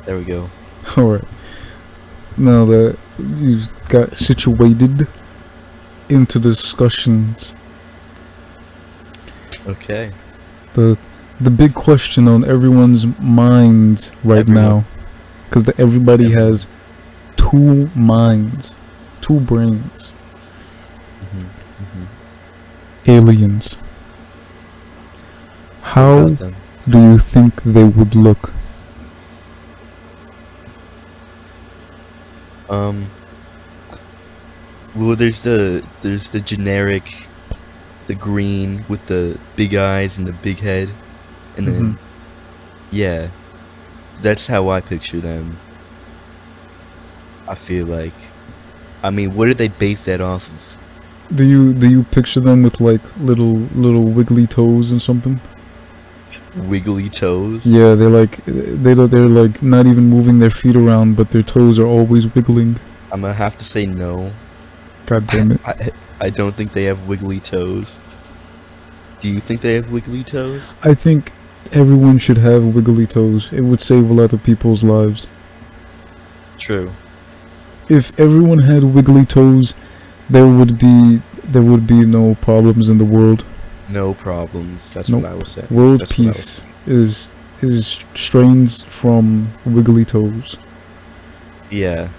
There we go. Alright. Now that you've got situated into discussions, Okay. the the big question on everyone's minds right now, because everybody has two minds, two brains. Aliens. How do you think they would look? Well, there's the generic, the green with the big eyes and the big head, and then yeah, that's how I picture them. I feel like, I mean, what did they base that off of? Do you picture them with like little wiggly toes and something? Wiggly toes? Yeah, they're like not even moving their feet around, but their toes are always wiggling. I'm gonna have to say no. God damn it. I don't think they have wiggly toes. Do you think they have wiggly toes? I think everyone should have wiggly toes. It would save a lot of people's lives. True. If everyone had wiggly toes, there would be no problems in the world. No problems. That's what I was saying. World peace is strains from wiggly toes. Yeah.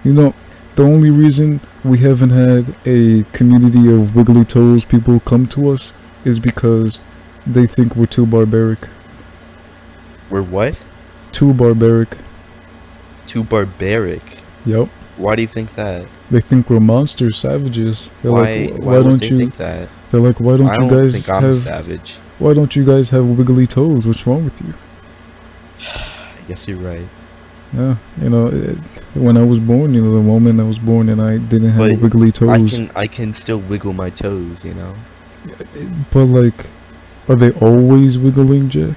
You know, the only reason we haven't had a community of wiggly toes people come to us is because they think we're too barbaric. We're what? Too barbaric. Too barbaric? Yep. Why do you think that? They think we're monsters, savages. They're why don't would they you think that? They're like, why don't I you don't guys think I'm have savage. Why don't you guys have wiggly toes? What's wrong with you? I guess you're right. Yeah, when I was born, the moment I was born and I didn't have wiggly toes. I can still wiggle my toes, But like, are they always wiggling, Jay?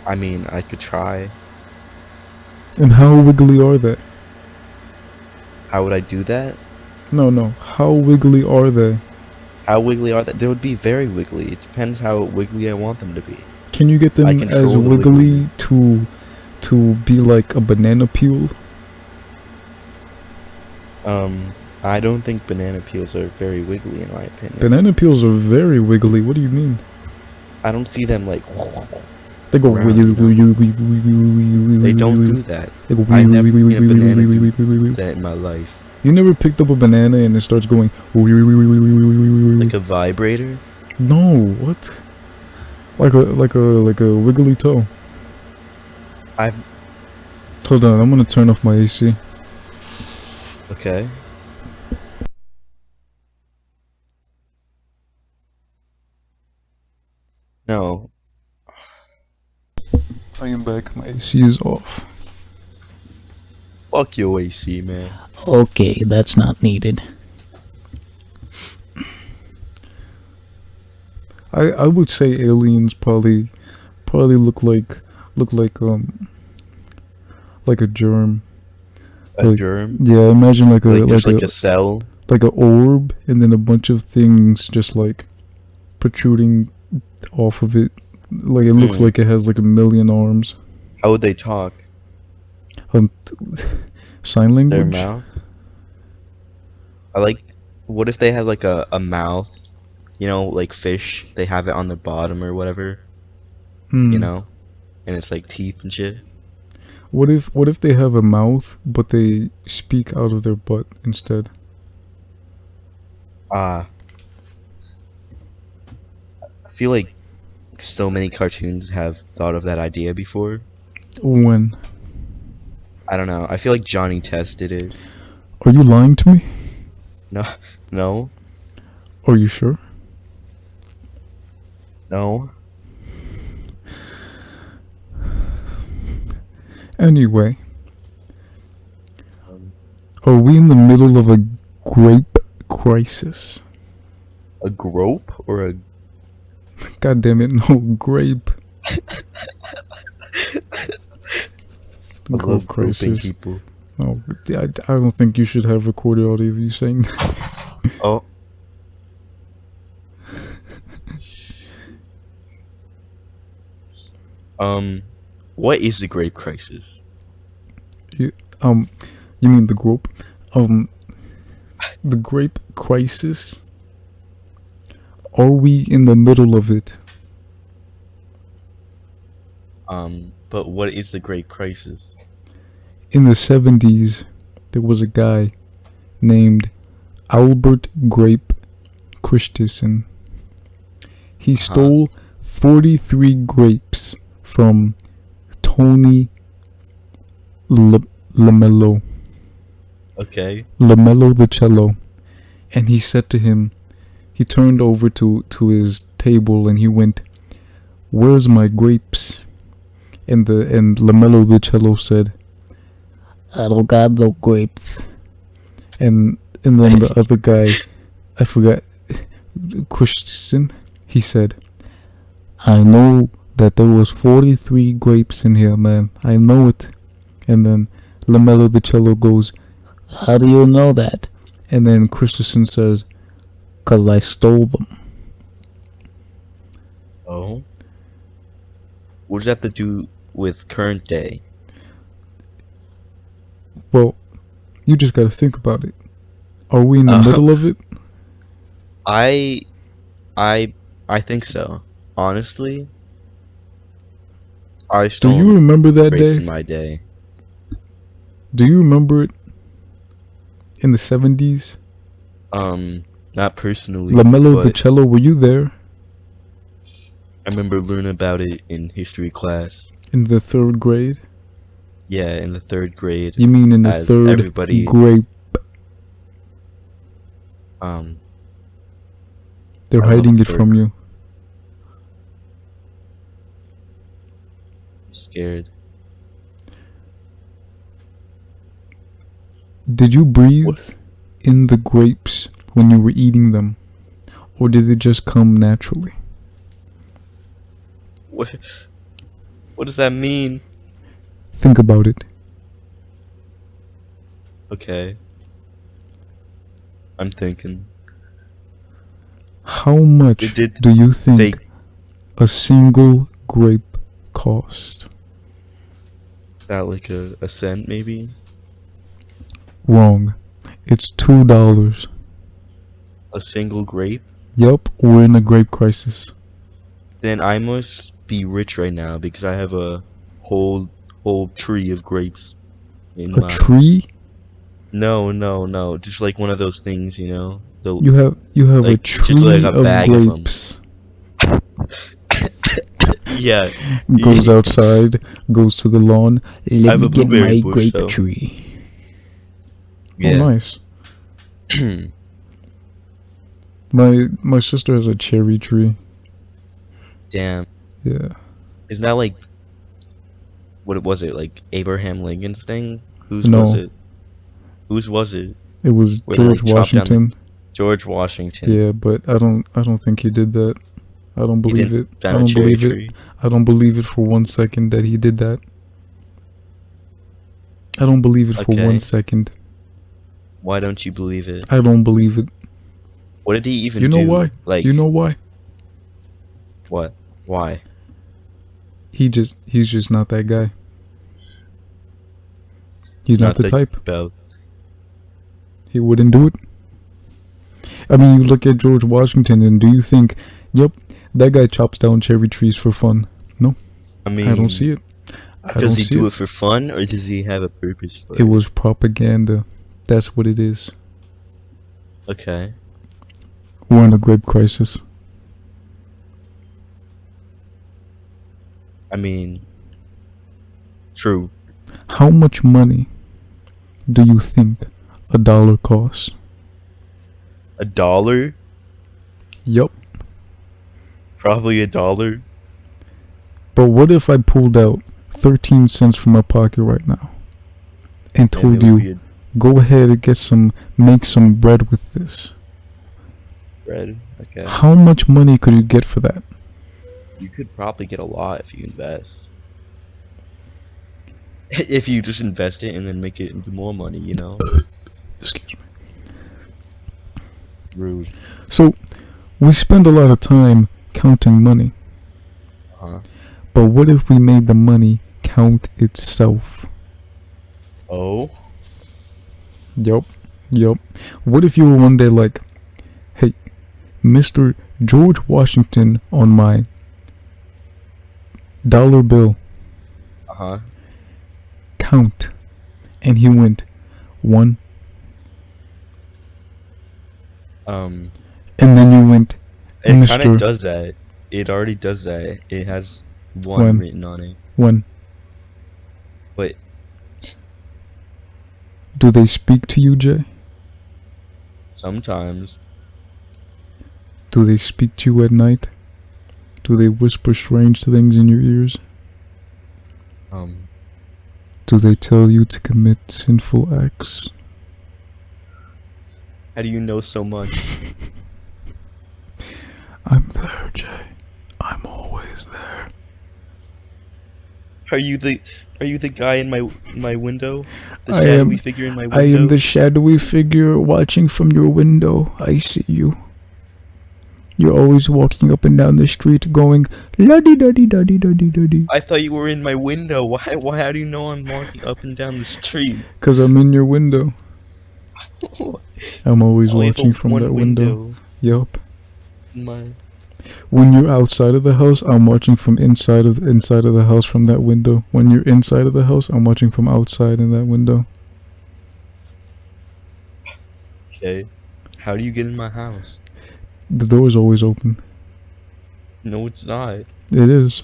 I mean, I could try. And how wiggly are they? How would I do that? No. How wiggly are they? How wiggly are they? They would be very wiggly. It depends how wiggly I want them to be. Can you get them as wiggly to be like a banana peel? I don't think banana peels are very wiggly in my opinion. Banana peels are very wiggly. What do you mean? I don't see them like. They go. They don't do that. I never seen a banana do that in my life. You never picked up a banana and it starts going like a vibrator? No, what? Like a wiggly toe. Hold on, I'm gonna turn off my AC. Okay. No. I am back. My AC is off. Fuck your AC, man. Okay, that's not needed. I would say aliens probably look like a germ. A germ? Yeah, imagine like a cell. Like an orb, and then a bunch of things just like protruding off of it. Like it looks like it has like a million arms. How would they talk? Sign language. Their mouth. What if they had like a mouth? Like fish, they have it on the bottom or whatever. And it's like teeth and shit. What if they have a mouth but they speak out of their butt instead? I feel like so many cartoons have thought of that idea before. When? I don't know. I feel like Johnny Test did it. Are you lying to me? No. Are you sure? No. Anyway, are we in the middle of a grape crisis? A grope or a... God damn it, no, grape. Grape crisis. People. No, I don't think you should have recorded audio of you saying Oh. What is the grape crisis? You mean the Grape? The grape crisis? Are we in the middle of it? But what is the grape crisis? In the 70s, there was a guy named Albert Grape Christensen. He stole 43 grapes from Tony Lamello. Okay. Lamello the cello. And he said to him, he turned over to his table and he went, "Where's my grapes?" And Lamello the cello said, I don't got no grapes. and then the other guy, I forgot, Christensen, he said, "I know that there was 43 grapes in here, man. I know it." And then Lamello the cello goes, How do you know that? and then Christensen says, Cause I stole them. Oh. What does that have to do with current day? well, you just gotta think about it. Are we in the middle of it? I think so. Honestly, I Do stole you remember that grapes day? in my day. Do you remember it? In the 70s? Not personally. Lamello but the cello, were you there? I remember learning about it in history class. In the 3rd grade? Yeah, in the 3rd grade. You mean in the As 3rd everybody- grade? They're I love hiding it third from you. I'm scared. Did you breathe What? in the grapes when you were eating them? Or did it just come naturally? What does that mean? Think about it. Okay. I'm thinking. How much Did do you think they a single grape cost? that like a cent maybe? Wrong. It's $2. A single grape? Yup, we're in a grape crisis. Then I must be rich right now because I have a whole tree of grapes in A my tree? No. Just like one of those things, you know? The You have a like, just tree like a of bag of 'em. grapes. yeah. Goes outside, goes to the lawn. I Let have me a get blueberry my bush, grape though. tree. Yeah. Oh, nice. My sister has a cherry tree. Damn. Yeah. Isn't that like what was it? Like Abraham Lincoln's thing? Whose No. was it? Whose was it? It was Where they, George like, chopped down the- Washington. George Washington. Yeah, but I don't think he did that. I don't He believe didn't it. down I a don't cherry believe it. tree. I don't believe it for 1 second that he did that. I don't believe it for Okay. 1 second. Why don't you believe it? I don't believe it. What did he even You know do? why? Like You know why? what? Why? He's just not that guy. He's not the type. About He wouldn't do it. I mean, you look at George Washington and do you think, yep, that guy chops down cherry trees for fun? I mean, I don't see it. I don't Does he see do it. it for fun or does he have a purpose for It was propaganda. That's what it is. Okay. We're in a grape crisis. I mean, true. How much money do you think $1 costs? $1? Yup. Probably $1. But what if I pulled out 13 cents from my pocket right now and told you, go ahead and make some bread with this? bread. Okay. How much money could you get for that? You could probably get a lot if you invest. If you just invest it and then make it into more money, you know? Excuse me. Rude. So, we spend a lot of time counting money. Uh-huh. But what if we made the money count itself. Oh? Yup. What if you were one day like, hey, Mr. George Washington on my dollar bill, Uh-huh. count. And he went 1. And then you went, It kind Mr. of does that. It already does that. It has 1 When? written on it. 1. But Do they speak to you, Jay? sometimes, Do they speak to you at night? Do they whisper strange things in your ears? Do they tell you to commit sinful acts? how do you know so much? I'm there, Jay. I'm always there. Are you the guy in my window? The I shadowy am- figure in my window? I am the shadowy figure watching from your window. I see you. You're always walking up and down the street going, la-di-da-di-da-di-da-di-da-di. I thought you were in my window. Why how do you know I'm walking up and down the street? 'Cause I'm in your window. I'm always Only the watching from one that window. Yup. My When you're outside of the house, I'm watching from inside of the house from that window. When you're inside of the house, I'm watching from outside in that window. Okay. How do you get in my house? The door's always open. No, it's not. It is.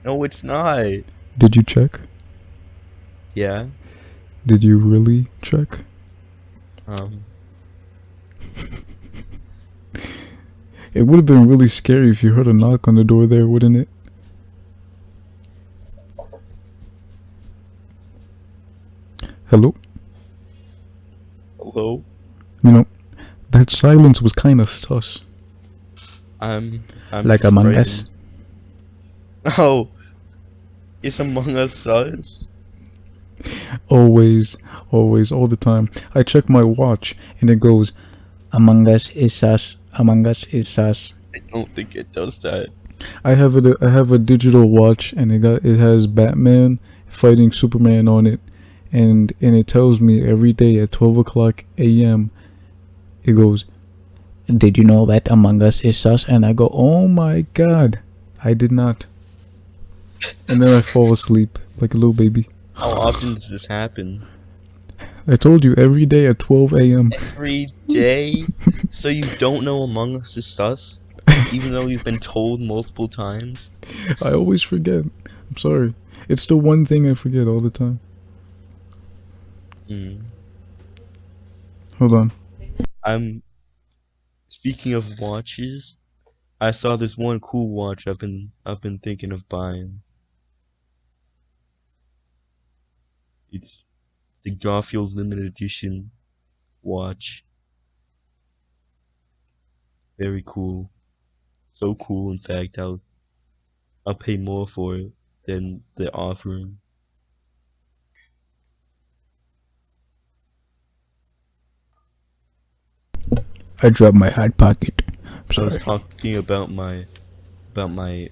No, it's not. Did you check? Yeah. Did you really check? It would have been really scary if you heard a knock on the door there, wouldn't it? Hello? Hello? You know, that silence was kind of sus. I'm Like Among Us. frightened. Oh. It's Among Us sus? Always, all the time. I check my watch and it goes, Among Us is sus. Among Us is sus. I don't think it does that. I have a digital watch and it has Batman fighting Superman on it, and it tells me every day at 12 o'clock a.m. it goes, Did you know that Among Us is sus? and I go, oh my god, I did not. And then I fall asleep like a little baby. How often does this happen? I told you, every day at 12 a.m. Every day? So you don't know Among Us is sus? Even though you've been told multiple times? I always forget. I'm sorry. It's the one thing I forget all the time. Hold on. Speaking of watches, I saw this one cool watch I've been thinking of buying. It's the Garfield limited edition watch. Very cool. So cool, in fact, I'll pay more for it than they're offering. I dropped my hot pocket. I was Sorry. talking about my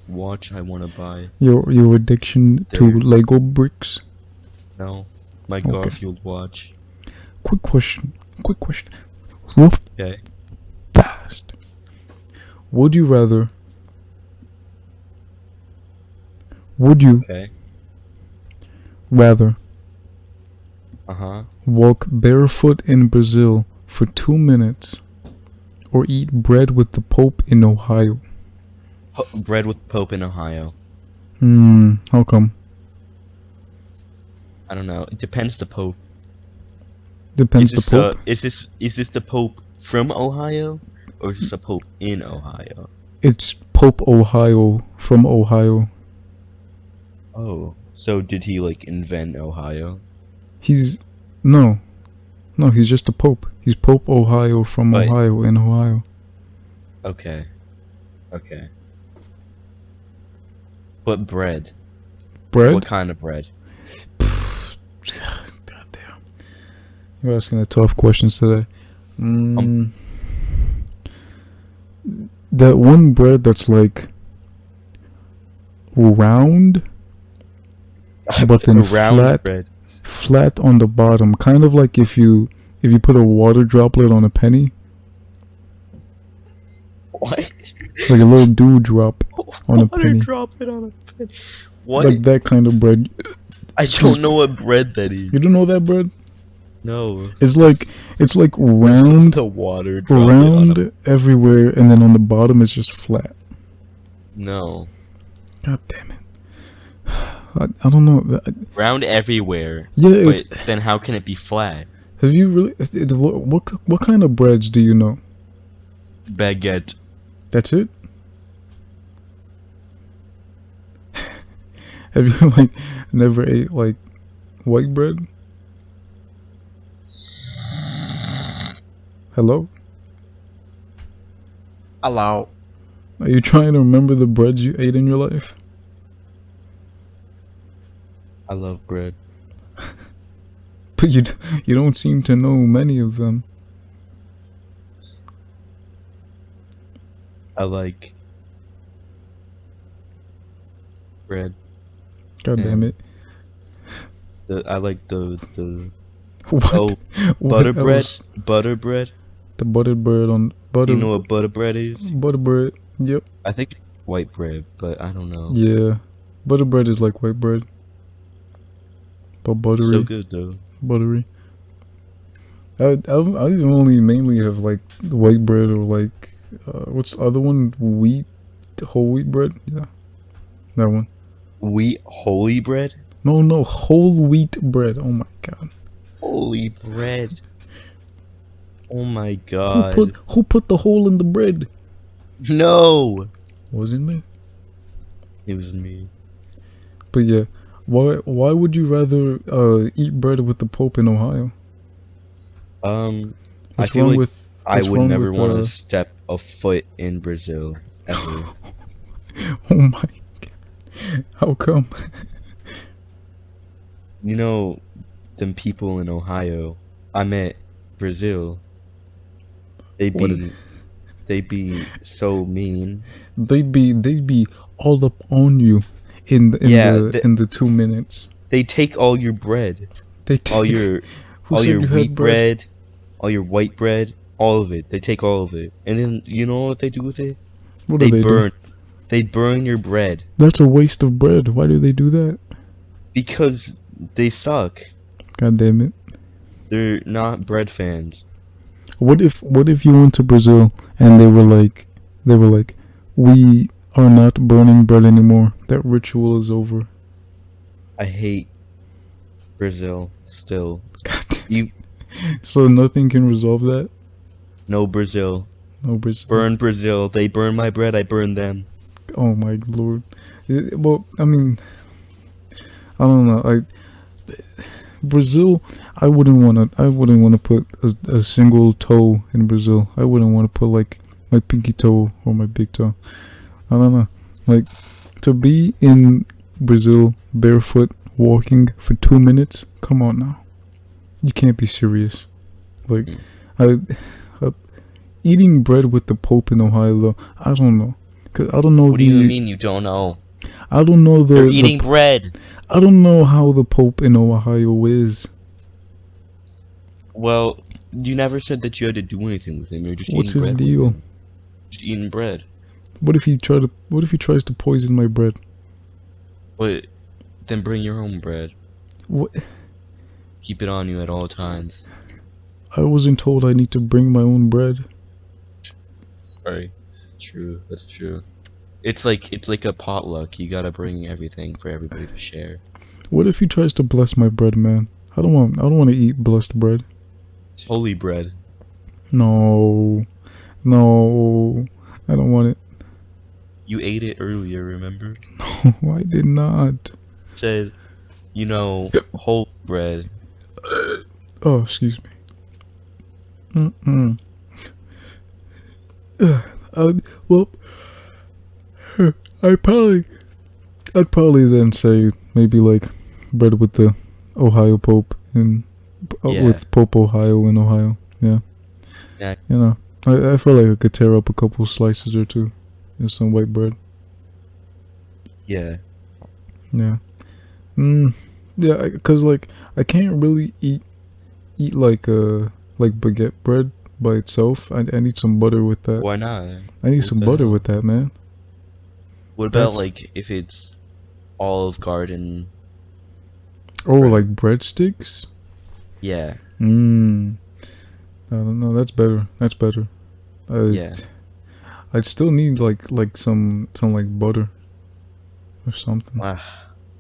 watch I want to buy. Your addiction to There. Lego bricks. No, my Okay. Garfield watch. Quick question. Real Okay. fast. Would you Okay. rather Uh-huh. walk barefoot in Brazil for 2 minutes or eat bread with the Pope in Ohio? Bread with Pope in Ohio. How come? I don't know. It depends the Pope. Depends the Pope. Is this the Pope from Ohio, or is this the Pope in Ohio? It's Pope Ohio from Ohio. Oh, so did he like invent Ohio? He's he's just a Pope. He's Pope Ohio from Right. Ohio in Ohio. Okay. Okay. But bread. Bread? What kind of bread? Goddamn. You're asking the tough questions today. That one bread that's like round but then Round bread. flat on the bottom, kind of like if you put a water droplet on a penny, What? like a little dewdrop on a Water penny, droplet on a penny. What? like that kind of bread. I don't know what bread that is. You don't know that bread? No. It's like round, The water droplet on round a... everywhere, and then on the bottom it's just flat. No. God damn it! I don't know. Round everywhere. Yeah, But it's, then how can it be flat? have you really? What kind of breads do you know? Baguette. That's it. Have you like never ate like white bread? Hello? Hello. Are you trying to remember the breads you ate in your life? I love bread. But you don't seem to know many of them. I like bread. God damn it! I like the What? oh What butter bread. else? Butter bread. The buttered bread on butter. You know what butter bread is? Butter bread. Yep. I think it's white bread, but I don't know. Yeah. Butter bread is like white bread, but buttery. So good though. Buttery. I only mainly have like white bread or like what's the other one? Whole wheat bread. Yeah, that one. Wheat holy bread. No, whole wheat bread. Oh my god. Holy bread. Oh my god. Who put the hole in the bread? No. Wasn't me. It was me. But yeah, why would you rather eat bread with the Pope in Ohio? I What's feel wrong like with? I what's would wrong never with, want to step a foot in Brazil ever. Oh my god. How come? You know, them people in Ohio. I met Brazil. They be so mean. They'd be all up on you in the 2 minutes. They take all your bread, They all take, your who all said your you had wheat bread, all your white bread, all of it. They take all of it, and then you know what they do with it? What do they do? They burn your bread That's a waste of bread. Why do they do that? because they suck. God damn it. They're not bread fans. What if you went to Brazil and they were like we are not burning bread anymore. That ritual is over. I hate Brazil still. God damn. You So nothing can resolve that? no Brazil. No Brazil. Burn Brazil. They burn my bread, I burn them. Oh my lord. Well, I mean, I don't know. Brazil, I wouldn't want to put a single toe in Brazil. I wouldn't want to put like my pinky toe or my big toe. I don't know. Like to be in Brazil barefoot walking for 2 minutes. Come on now. You can't be serious. Like eating bread with the Pope in Ohio though. I don't know. 'Cause I don't know What do you mean you don't know? I don't know They're eating bread. I don't know how the Pope in Ohio is. Well, you never said that you had to do anything with him. You're just What's eating his bread. deal? With him. Just eating bread. What if he tries to poison my bread? But then bring your own bread. What? Keep it on you at all times. I wasn't told I need to bring my own bread. Sorry. True. That's true. It's like a potluck. You gotta bring everything for everybody to share. What if he tries to bless my bread, man? I don't want to eat blessed bread. It's holy bread. No, I don't want it. You ate it earlier, remember? No, I did not. Said, whole bread. Oh, excuse me. Well, I'd probably then say maybe like bread with the Ohio Pope and with Pope Ohio in Ohio. Yeah. Yeah. You know, I feel like I could tear up a couple slices or two in some white bread. Yeah. Yeah. Mm, yeah, cause like I can't really eat like baguette bread by itself. I need some butter with that. Why not? I need What some the butter hell? with that, man. What about That's like if it's Olive Garden oh bread? like breadsticks. Yeah, Mmm. I don't know. That's better. That's better. I yeah. I'd still need like some like butter or something.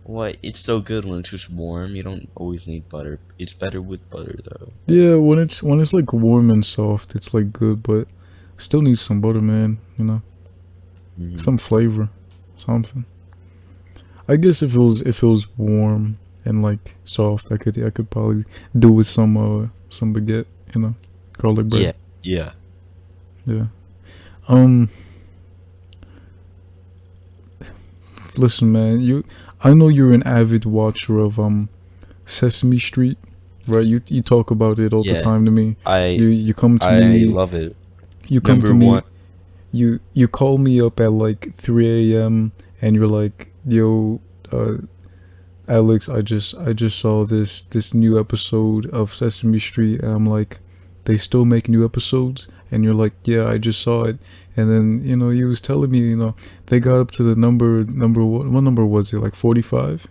What? It's so good when it's just warm. You don't always need butter. It's better with butter though. Yeah, when it's like warm and soft, it's like good, but still need some butter, man. You know, Hmm. some flavor, something. I guess if it was warm and like soft, I could probably do with some baguette, you know, garlic bread. Yeah, yeah. Yeah. Um. Listen, man. I know you're an avid watcher of Sesame Street, right? You talk about it all the Yeah. time to me. I You come to I me. love it. You come to Number me. one. You call me up at like 3 a.m. and you're like, yo, Alex, I just saw this new episode of Sesame Street, and I'm like, they still make new episodes, and you're like, yeah, I just saw it, and then you was telling me, they got up to the number what number was it, like 45?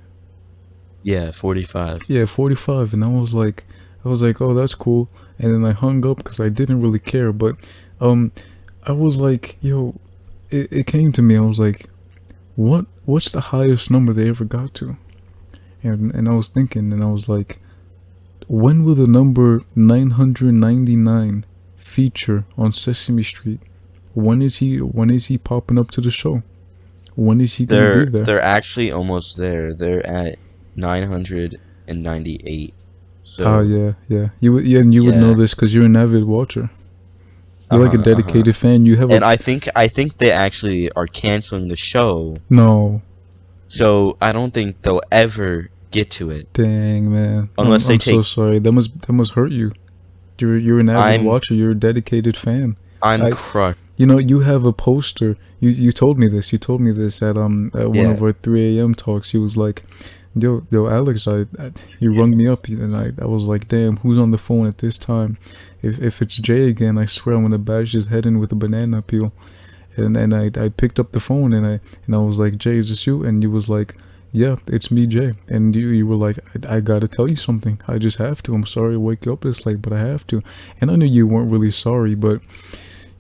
Yeah, 45. Yeah, 45, and I was like, oh, that's cool, and then I hung up because I didn't really care, but I was like, yo, it came to me, I was like, what's the highest number they ever got to? And I was thinking, and I was like, when will the number 999 feature on Sesame Street? When is he popping up to the show? When is he gonna be there? They're actually almost there. They're at 998. Ah, So, yeah. And you would know yeah. this because you're an avid watcher. You're like a Uh-huh, uh-huh. dedicated fan. You have And a I think they actually are canceling the show. no. So, I don't think they'll ever get to it Dang, man. unless they I'm so take sorry. That must hurt you. You're an avid I'm watcher. You're a dedicated fan. I'm I crushed. You have a poster. You told me this. You told me this at one Yeah. of our 3 a.m. talks. He was like, yo, Alex, you rung me up, and I was like, damn, who's on the phone at this time? If it's Jay again, I swear I'm gonna bash his head in with a banana peel. And I picked up the phone, and I was like, Jay, is this you? And you was like, yeah, it's me, Jay. And you were like, I gotta tell you something. I just have to. I'm sorry to wake you up this late, but I have to. And I knew you weren't really sorry, but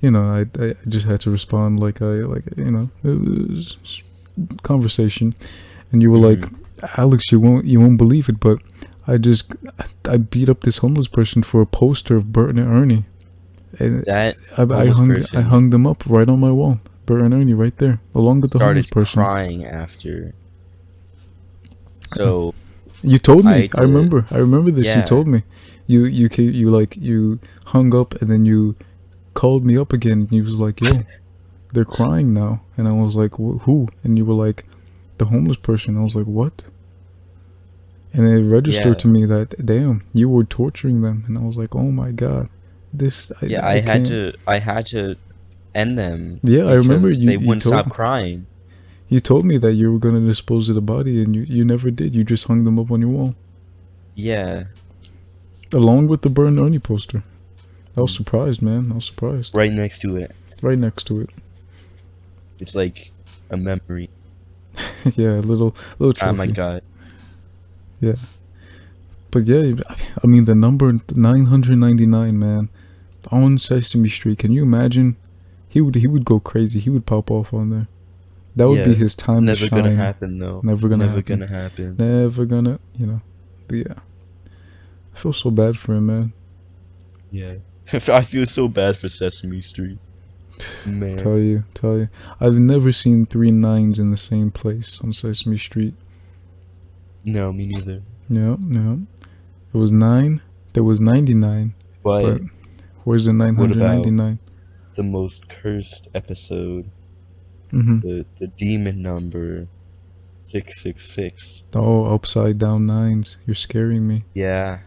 I just had to respond like it was conversation, and you were like, Mhm. Alex, you won't believe it, but I beat up this homeless person for a poster of Bert and Ernie, and That I homeless person hung them up right on my wall, Bert and Ernie right there, along with the homeless started person. crying after. So, You told I me. I did. remember this. You Yeah. told me. You hung up and then you called me up again and you was like, yo, they're crying now. And I was like, who? And you were like, the homeless person. I was like, what? And it registered Yeah. to me that, damn, you were torturing them. And I was like, oh my god, Yeah, I can't. I had to end them Yeah, I remember because you they wouldn't told stop crying. you told me that you were gonna dispose of the body, and you never did. You just hung them up on your wall Yeah, along with the burned Ernie poster. I was surprised, man. I was surprised. right next to it. Right next to it. It's like a memory. Yeah, little trophy. Oh my god. Yeah, but yeah, I mean the number 999, man, on Sesame Street. Can you imagine? He would go crazy. He would pop off on there. That would be Yeah, his time to never shine. gonna happen though. Never gonna Never happen. gonna happen. Never gonna, But yeah, I feel so bad for him, man. Yeah. I feel so bad for Sesame Street. Man. Tell you. I've never seen 3 nines in the same place on Sesame Street. No, me neither. No. It was 9. There was 99. But But where's the what about 999? the most cursed episode? Mm-hmm. The demon number 666. Oh, upside down 9s. You're scaring me. Yeah.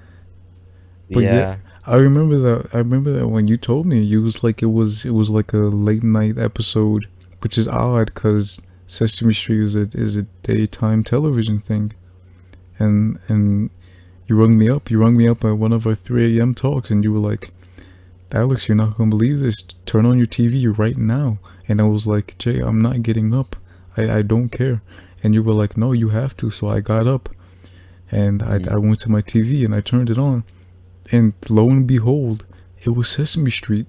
But Yeah. I remember that. I remember that when you told me, you was like it was like a late night episode, which is odd because Sesame Street is a daytime television thing. and you rung me up. You rung me up at one of our 3 a.m. talks, and you were like, Alex, you're not gonna believe this. Turn on your TV right now. And I was like, Jay, I'm not getting up. I don't care. And you were like, no, you have to. So I got up, and I went to my TV and I turned it on, and lo and behold, it was Sesame Street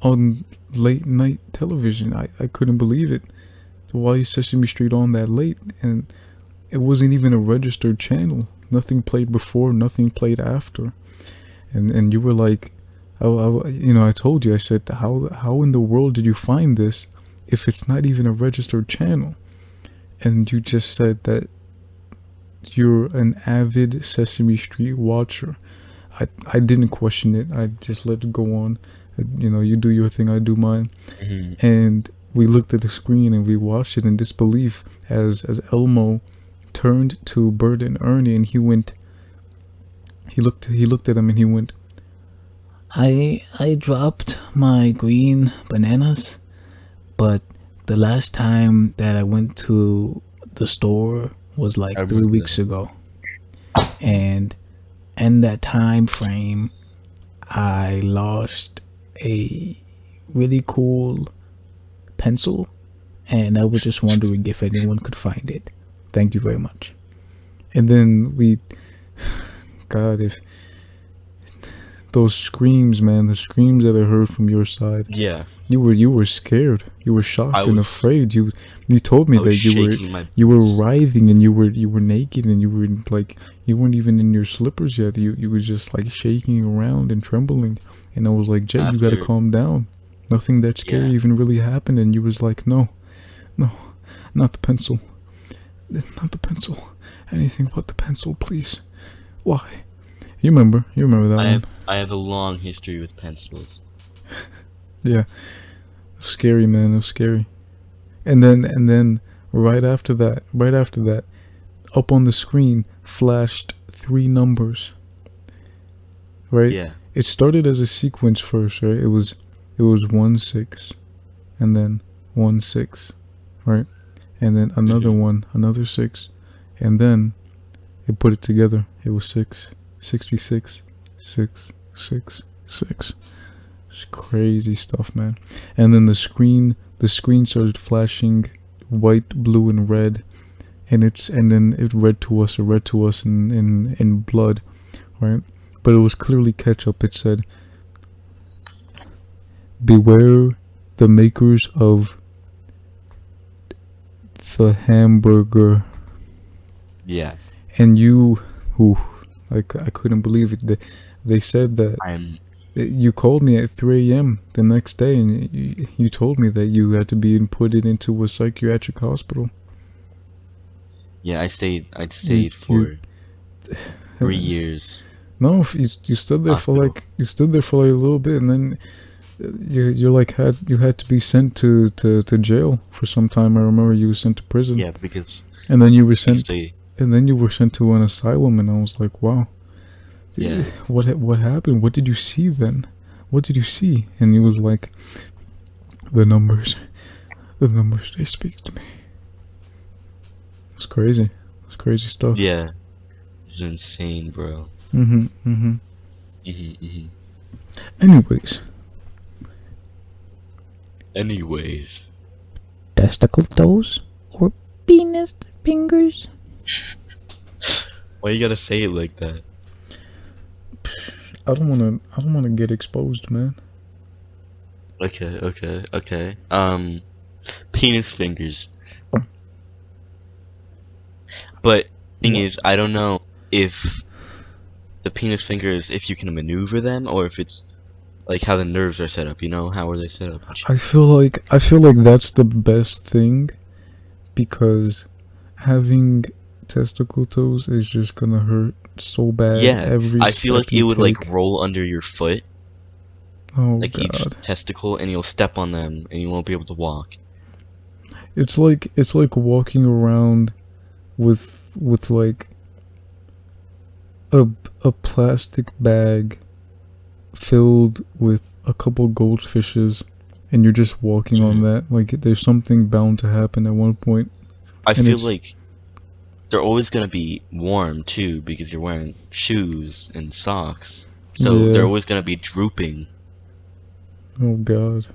on late night television. I couldn't believe it. Why is Sesame Street on that late? And it wasn't even a registered channel. Nothing played before, nothing played after. And you were like, I told you, I said, how in the world did you find this if it's not even a registered channel? And you just said that you're an avid Sesame Street watcher. I didn't question it. I just let it go on. You do your thing, I do mine. Mm-hmm. And we looked at the screen and we watched it in disbelief as Elmo turned to Bert and Ernie, and he looked at him and he went, I dropped my green bananas, but the last time that I went to the store was like 3 weeks ago. And in that time frame, I lost a really cool pencil, and I was just wondering if anyone could find it. Thank you very much. And then God, if those screams, man, the screams that I heard from your side. Yeah. You were scared. You were shocked and afraid. You told me that you were writhing and you were naked and you were like, you weren't even in your slippers yet. You were just like shaking around and trembling. And I was like, Jay, you gotta calm down. Nothing that scary even really happened. And you was like, no, not the pencil. Not the pencil. Anything but the pencil, please. Why? You remember that one. I have a long history with pencils. Yeah. It was scary, man. It was scary. And then right after that, up on the screen flashed 3 numbers. Right? Yeah. It started as a sequence first, right? It was 1 6 and then 1 6, right? And then another one, another 6, and then it put it together. It was 66, 6, 6, 6. It's crazy stuff, man. And then the screen started flashing white, blue, and red, and then it read to us in blood, right? But it was clearly ketchup. It said, "Beware the makers of the hamburger." Yeah. And I couldn't believe it. They said that you called me at 3 a.m. the next day, and you told me that you had to be put into a psychiatric hospital. Yeah, I stayed for 3 years. No, you stood there for like a little bit, and then you had to be sent to jail for some time. I remember you were sent to prison. Yeah, because and then you were sent to an asylum, and I was like, wow. Yeah. What happened? What did you see then? What did you see? And he was like, the numbers, they speak to me. It's crazy. It's crazy stuff. Yeah. It's insane, bro. Anyways. Testicle toes or penis fingers? Why you gotta say it like that? I don't wanna get exposed, man. Okay. Penis fingers. But thing is, I don't know if the penis fingers, if you can maneuver them, or if it's like how the nerves are set up. You know, how are they set up? I feel like that's the best thing, because having testicle toes is just gonna hurt so bad. Yeah, I feel like it would like roll under your foot, like God. each testicle, and you'll step on them, and you won't be able to walk. It's like walking around with like a plastic bag filled with a couple goldfishes, and you're just walking on that. Like, there's something bound to happen at one point. I feel like they're always gonna be warm too because you're wearing shoes and socks. So Yeah. they're always gonna be drooping. Oh god.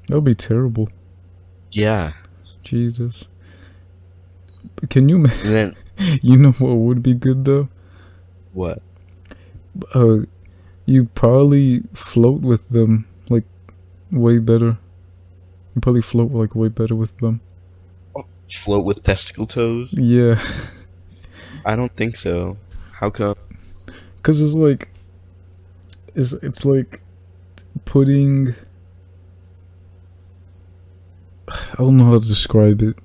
That would be terrible. Yeah. Jesus. Can you And then you know what would be good though? what? You probably float with them like way better. You probably float like way better with them. Float with testicle toes? Yeah. I don't think so. How come? Cause it's like it's like putting I don't know how to describe it.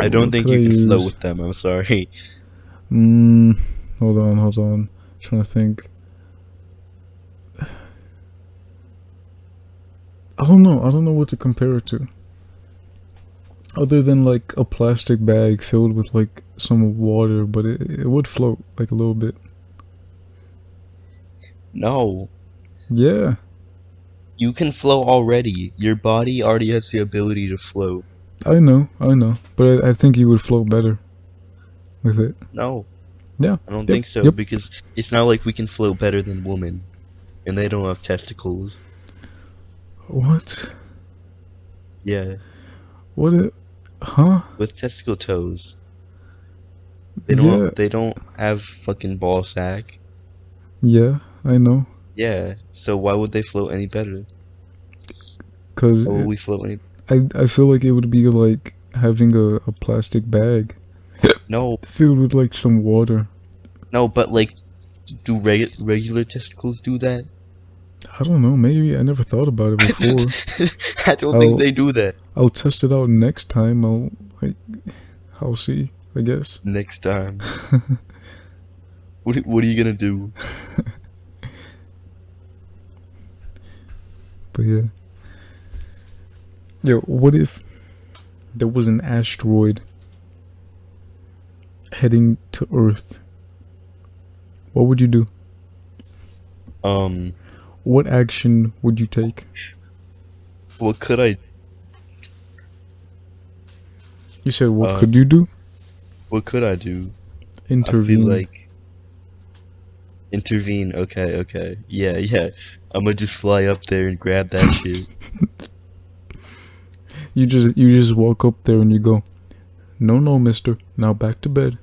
I don't what think could you I can float use? with them. I'm sorry. Hold on. Trying to think. I don't know what to compare it to. Other than like a plastic bag filled with like some water, but it would float like a little bit. No. Yeah. You can float already. Your body already has the ability to float. I know. But I think you would float better with it. No. Yeah. I don't Yep, think so yep. because it's not like we can float better than women. And they don't have testicles. What? Yeah. What? Huh? With testicle toes. Yeah. They don't have fucking ball sack. Yeah, I know. Yeah. So why would they float any better? Cause Why would we float any I feel like it would be like having a plastic bag No, filled with like some water. no, but like do regular testicles do that? I don't know, maybe I never thought about it before. I don't think they do that. I'll test it out next time. I'll see, I guess. Next time. What are you gonna do? But yeah. Yo, what if there was an asteroid heading to Earth? What would you do? What action would you take? What could I? You said what could you do? What could I do? Intervene. I feel like intervene. Okay. Yeah. I'm gonna just fly up there and grab that shit. You just walk up there and you go, no, mister. Now back to bed.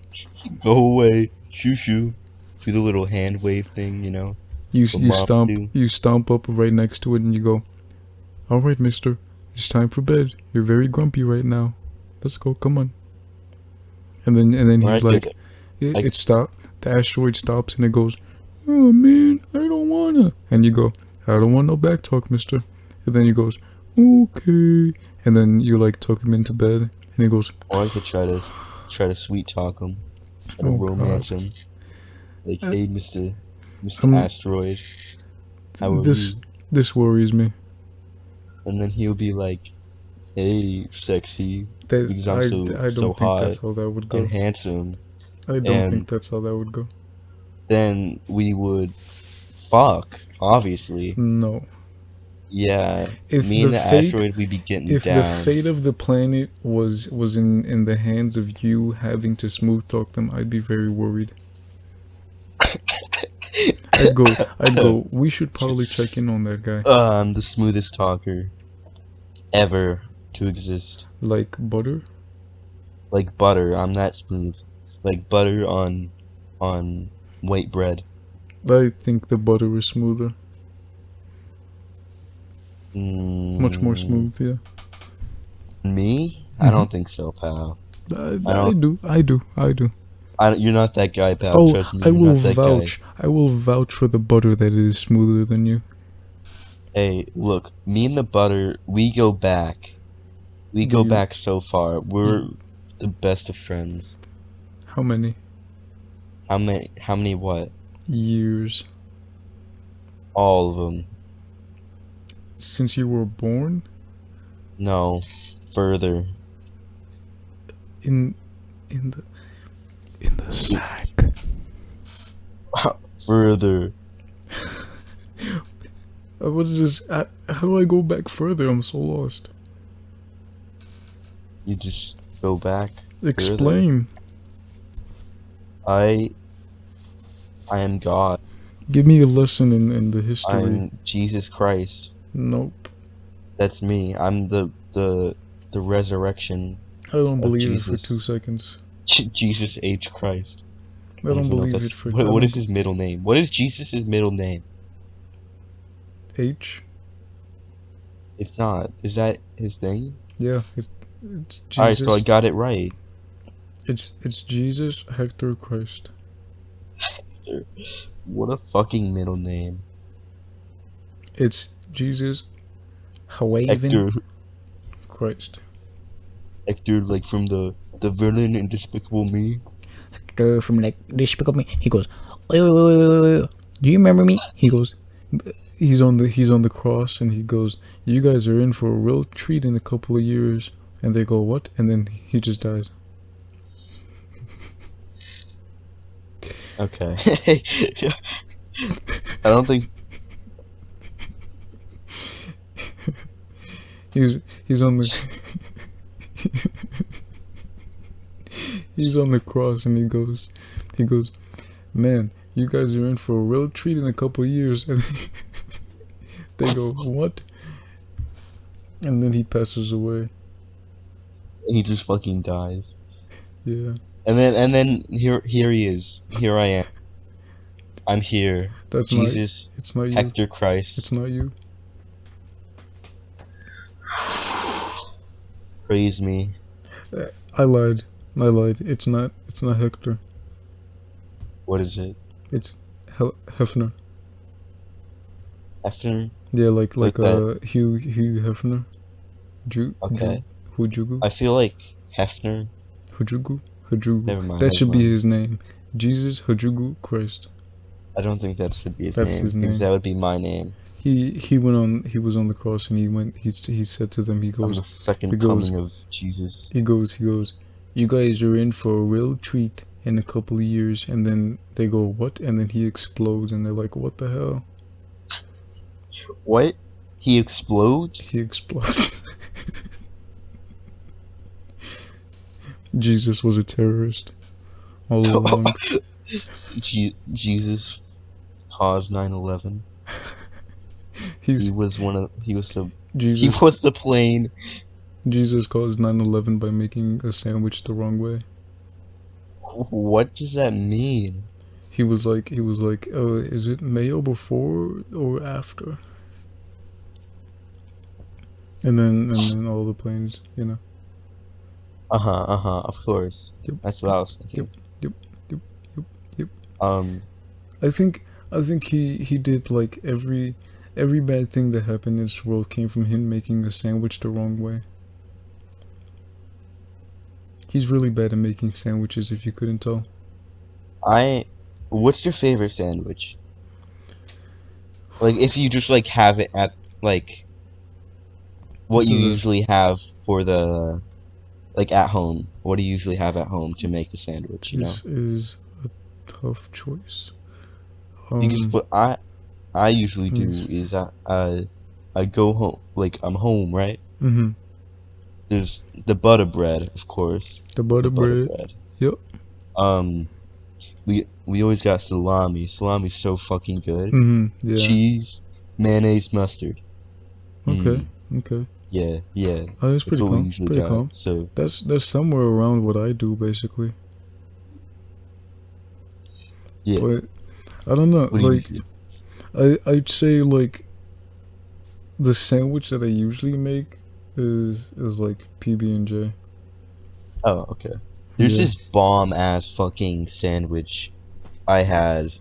Go away. Shoo. Do the little hand wave thing, you know. You What mom do. stomp up right next to it and you go, all right, mister. It's time for bed. You're very grumpy right now. Let's go. Come on. And then he's Right, like, it stopped. The asteroid stops and it goes, oh man, I don't wanna. And you go, I don't want no back talk, mister. And then he goes, okay. And then you like tuck him into bed and he goes, or I could try to sweet talk him, try to Oh, romance God. him. Like, hey, Mr. Um, Asteroid, how are you? this worries me. And then he'll be like, hey, sexy, That because I I'm don't so think hot that's how that would go. and handsome. I don't and- think that's how that would go. Then we would fuck, obviously. No. Yeah, If me and the the fate- asteroid, we'd be getting If down. the fate of the planet was in the hands of you having to smooth talk them, I'd be very worried. I'd go, we should probably check in on that guy. I'm the smoothest talker ever to exist. Like butter? Like butter, I'm that smooth. Like butter on white bread. I think the butter is smoother. Much more Mm, smooth, yeah. Me? I don't think so, pal. I do. You're not that guy, pal. Oh, Trust me, I you're will not that vouch. I will vouch for the butter that is smoother than you. guy. Hey, look, me and the butter, we go back. We go you- back so far. We're the best of friends. How many How many what? years All of them. since you were born? No, further. In the sack. Further. What is this? How do I go back further? I'm so lost. You just go back. Explain. I am God. Give me a lesson in the history. I'm Jesus Christ. Nope. That's me. I'm the resurrection. I don't believe Jesus. it for 2 seconds. Jesus H. Christ. I don't believe it for. What is his middle name? What is Jesus' middle name? H. It's not. Is that his name? Yeah, it's Jesus. Alright, so I got it right. It's Jesus Hector Christ. What a fucking middle name. It's Jesus Hector. Christ. Hector, like from the villain in Despicable Me. Hector from like Despicable Me. He goes, "Oh, do you remember me?" He goes, he's on the cross and he goes, "You guys are in for a real treat in a couple of years." And they go, "What?" And then he just dies. Okay. I don't think he's on the he's on the cross and he goes, "Man, you guys are in for a real treat in a couple of years." And they go, "What?" And then he passes away. he just fucking dies. Yeah. And then here he is. Here I am. I'm here. That's Jesus. It's not you. Hector Christ. It's not you. Praise me. I lied. It's not Hector. What is it? It's Hefner. Hefner? Yeah, like that. Hugh Hefner. Okay. Hujugu. I feel like Hefner. Hujugu. Never mind. That should be his name. Jesus Hujugu Christ. I don't think that should be his That's name. his name. Because that would be my name. He was on the cross and he said to them, he goes, I'm the second coming of Jesus. He goes, "You guys are in for a real treat in a couple of years." And then they go, "What?" And then he explodes and they're like, "What the hell?" What? He explodes? He explodes. Jesus was a terrorist all along. Jesus caused 9/11. He was the plane. Jesus caused 9/11 by making a sandwich the wrong way. What does that mean? He was like, "Oh, is it mayo before or after?" And then all the planes, you know. Of course. Yep. That's what I was thinking. Yep. I think he did like every bad thing that happened in this world came from him making a sandwich the wrong way. He's really bad at making sandwiches, if you couldn't tell. What's your favorite sandwich? Like, if you just like have it at like what you usually have for the like at home. What do you usually have at home to make the sandwich? You This is a tough choice. Because what I usually do is I go home, like I'm home, right? Mm-hmm. There's the butter bread, of course. The butter bread. Yep. We always got salami. Salami's so fucking good. Mm-hmm. Yeah. Cheese, mayonnaise, mustard. Okay. Yeah. Oh, it's pretty calm. Pretty calm. So that's somewhere around what I do basically. yeah. But I don't know. Like I'd say like the sandwich that I usually make is like PB&J. Oh, okay. There's this bomb ass fucking sandwich I had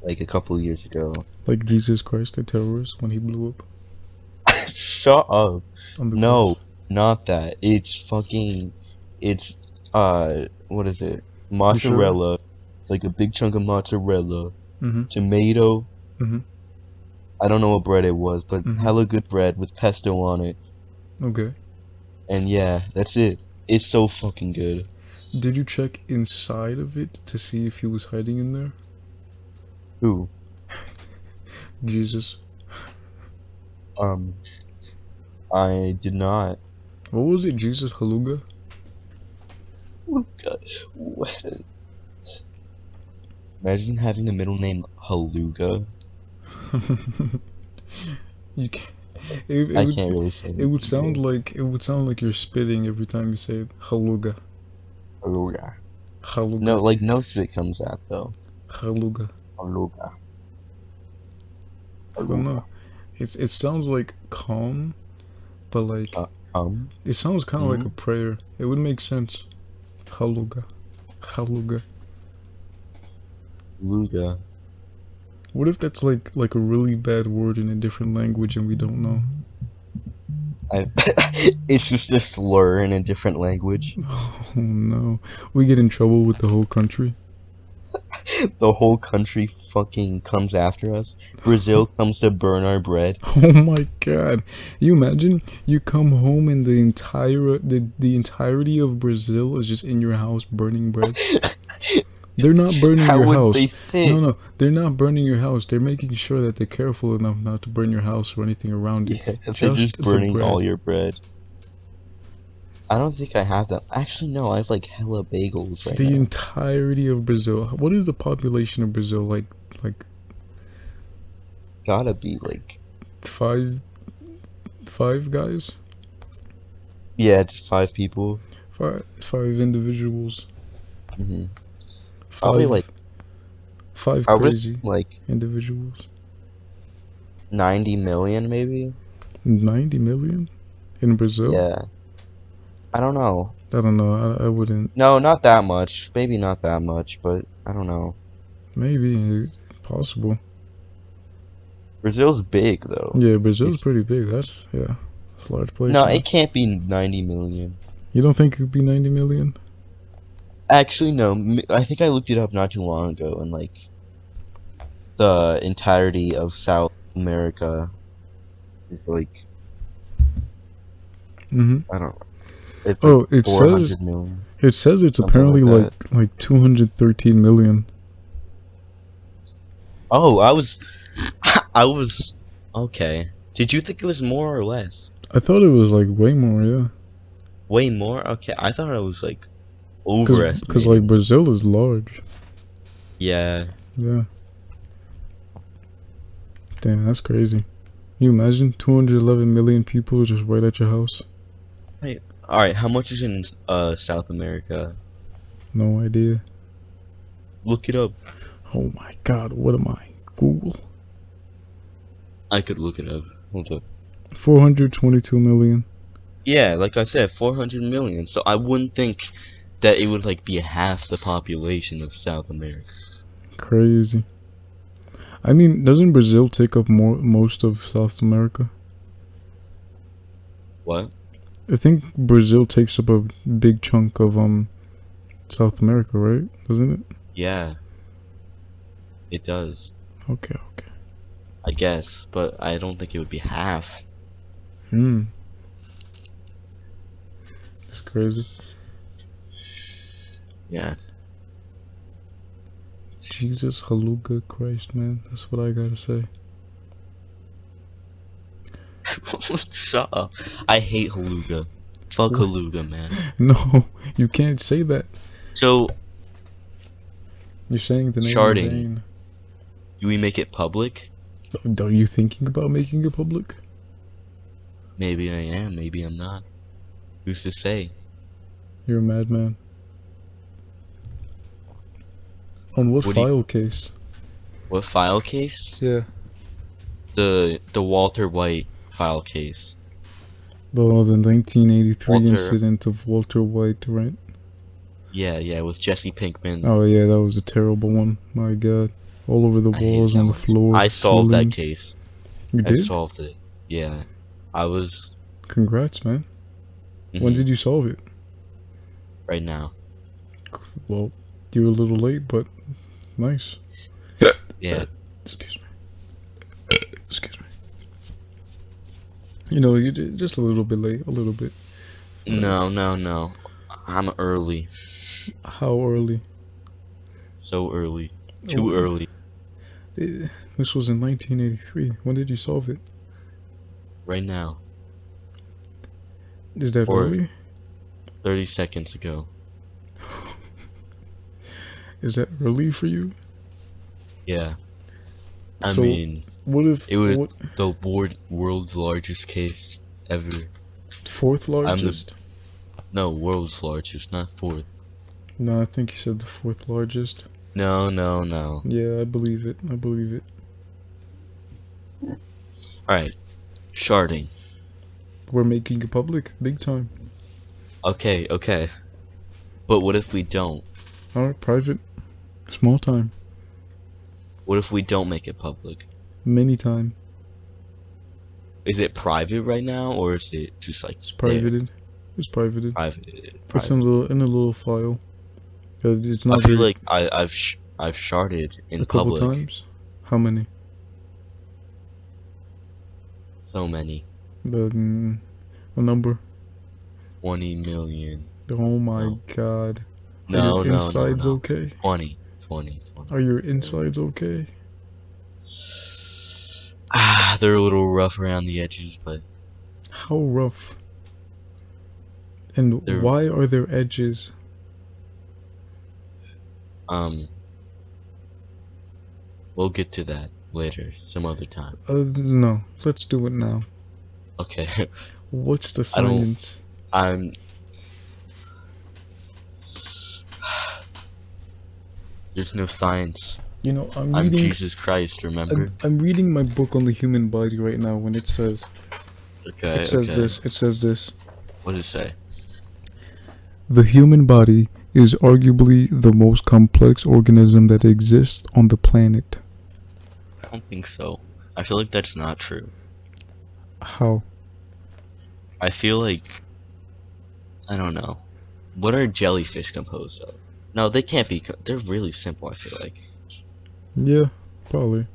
like a couple years ago. Like Jesus Christ, the terrorist when he blew up. Shut up. No, cross. not that. It's what is it? Mozzarella. Sure? Like a big chunk of mozzarella. Mm-hmm. Tomato. Mm-hmm. I don't know what bread it was, but hella good bread with pesto on it. Okay. And yeah, that's it. It's so fucking good. Did you check inside of it to see if he was hiding in there? Who? Jesus. I did not. What was it? Jesus Haluga? Haluga. What? Imagine having the middle name Haluga. You can, it I would can't really say it would sound anything like you're spitting every time you say it. Haluga. good. Haluga. Haluga. No, like no spit comes out though. Haluga. Haluga. I don't know. It sounds like calm, but like Come. it sounds kind of like a Mhm. prayer. It would make sense. Haluga. Haluga. Haluga. What if that's like a really bad word in a different language and we don't know? It's just a slur in a different language. Oh no. We get in trouble with the whole country. The whole country fucking comes after us. Brazil comes to burn our bread. Oh my god. You imagine you come home and the entirety of Brazil is just in your house burning bread. They're not burning How your would house. they fit? No, they're not burning your house. They're making sure that they're careful enough not to burn your house or anything around it. Yeah, they're just the burning bread. all your bread. I don't think I have that. Actually, no, I have like hella bagels right The now. entirety of Brazil. What is the population of Brazil? Like Gotta be like, five guys? yeah, just 5 people. Five individuals. Hmm. Probably like, five I would crazy like individuals. 90 million maybe. 90 million in Brazil? Yeah, I don't know. I don't know. I wouldn't. No, not that much. Maybe not that much, but I don't know. Maybe possible. Brazil's big though. Yeah, Brazil's pretty big. That's a large place. No, man. it can't be 90 million. You don't think it could be 90 million? Actually, no. I think I looked it up not too long ago, and like the entirety of South America is like, Mm-hmm. I don't know. It's Oh, like it 400 says million. it's Something apparently like like 213 million. Oh, I was okay. Did you think it was more or less? I thought it was like way more. Yeah, Way more? Okay, I thought it was like because overestimated. like Brazil is large. Yeah. Yeah. Damn, that's crazy. You imagine 211 million people just right at your house? All right. How much is in South America? No idea. Look it up. Oh my god, what am I? Google. I could look it up. Hold up. 422 million. Yeah, like I said, 400 million. So I wouldn't think that it would like be half the population of South America. Crazy. I mean, doesn't Brazil take up most of South America? What? I think Brazil takes up a big chunk of South America, right? Doesn't it? Yeah. It does. Okay. I guess, but I don't think it would be half. It's crazy. Yeah. Jesus, Haluga, Christ, man. That's what I gotta say. Shut up. I hate Haluga. Fuck What? Haluga, man. No, you can't say that. So, You're saying the name Sharding. in vain. do we make it public? Are you thinking about making it public? Maybe I am, maybe I'm not. Who's to say? You're a madman. On what What do you- file case? What file case? Yeah. The Walter White file case. The 1983 Walter. incident of Walter White, right? Yeah, with Jesse Pinkman. Oh yeah, that was a terrible one. My god. All over the I hate walls, that on the one. floor. I solved ceiling. that case. You I did? solved it. Yeah. I was Congrats, man. When mhm, did you solve it? right now. Well, you were a little late, but nice. Yeah. Excuse me. Excuse me. You know, you just a little bit late. A little bit. No. I'm early. How early? So early. Too Oh. early. This was in 1983. When did you solve it? Right now. Is that Or- early? 30 seconds ago. Is that early for you? Yeah. I So, mean, what if it was what the world's largest case ever. fourth I'm the largest? no world's largest, not fourth. No, I think you said the fourth largest. No, no, no. Yeah, I believe it. I believe it. All right, sharding. We're making it public, big time. Okay, okay. But what if we don't? All right, private, small time, What if we don't make it public? many time. Is it private right now, or is it just like It's there? privated. It's privated. Private. It's in a little file. It's I not feel very, like I've sharded in a couple public times. How many? so many. A number. 20 million. Oh my No. god. Are No, your no, insides no, no. okay? 20. Are your insides okay? Ah, they're a little rough around the edges, but How rough? And They're- why are there edges? we'll get to that later, some other time. No. Let's do it now. Okay. What's the I don't- science? I'm There's no science. You know, I'm I'm reading. Jesus Christ, remember? I'm reading my book on the human body right now. When it says, Okay. it says okay. this. It says this. What does it say? The human body is arguably the most complex organism that exists on the planet. I don't think so. I feel like that's not true. How? I feel like I don't know. What are jellyfish composed of? No, they can't be. They're really simple. I feel like. Yeah, probably.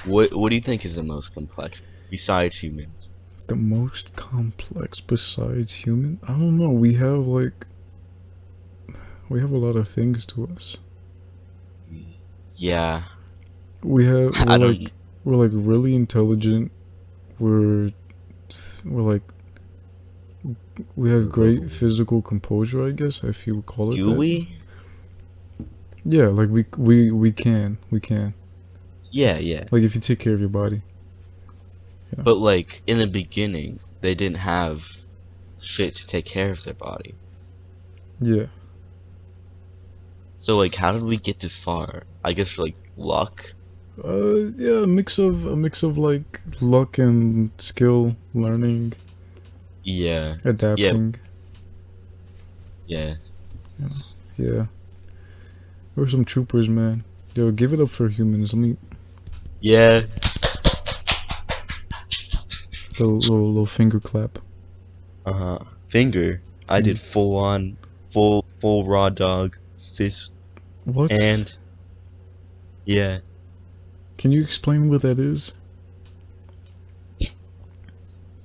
What do you think is the most complex besides humans? The most complex besides human? I don't know. We have a lot of things to us. Yeah. We're I don't. like really intelligent. We're like we have great physical composure, I guess, if you would call it Do that. we? Yeah, like we can. Yeah, yeah. Like if you take care of your body. But like in the beginning, they didn't have shit to take care of their body. Yeah. So like, how did we get this far? I guess like luck. Yeah, a mix of like luck and skill, learning, Yeah. adapting. Yeah. Yeah. We're some troopers, man. Yo, give it up for humans. Let me Yeah. little finger clap. Finger. I did full on, full raw dog, fist, What? and yeah. Can you explain what that is?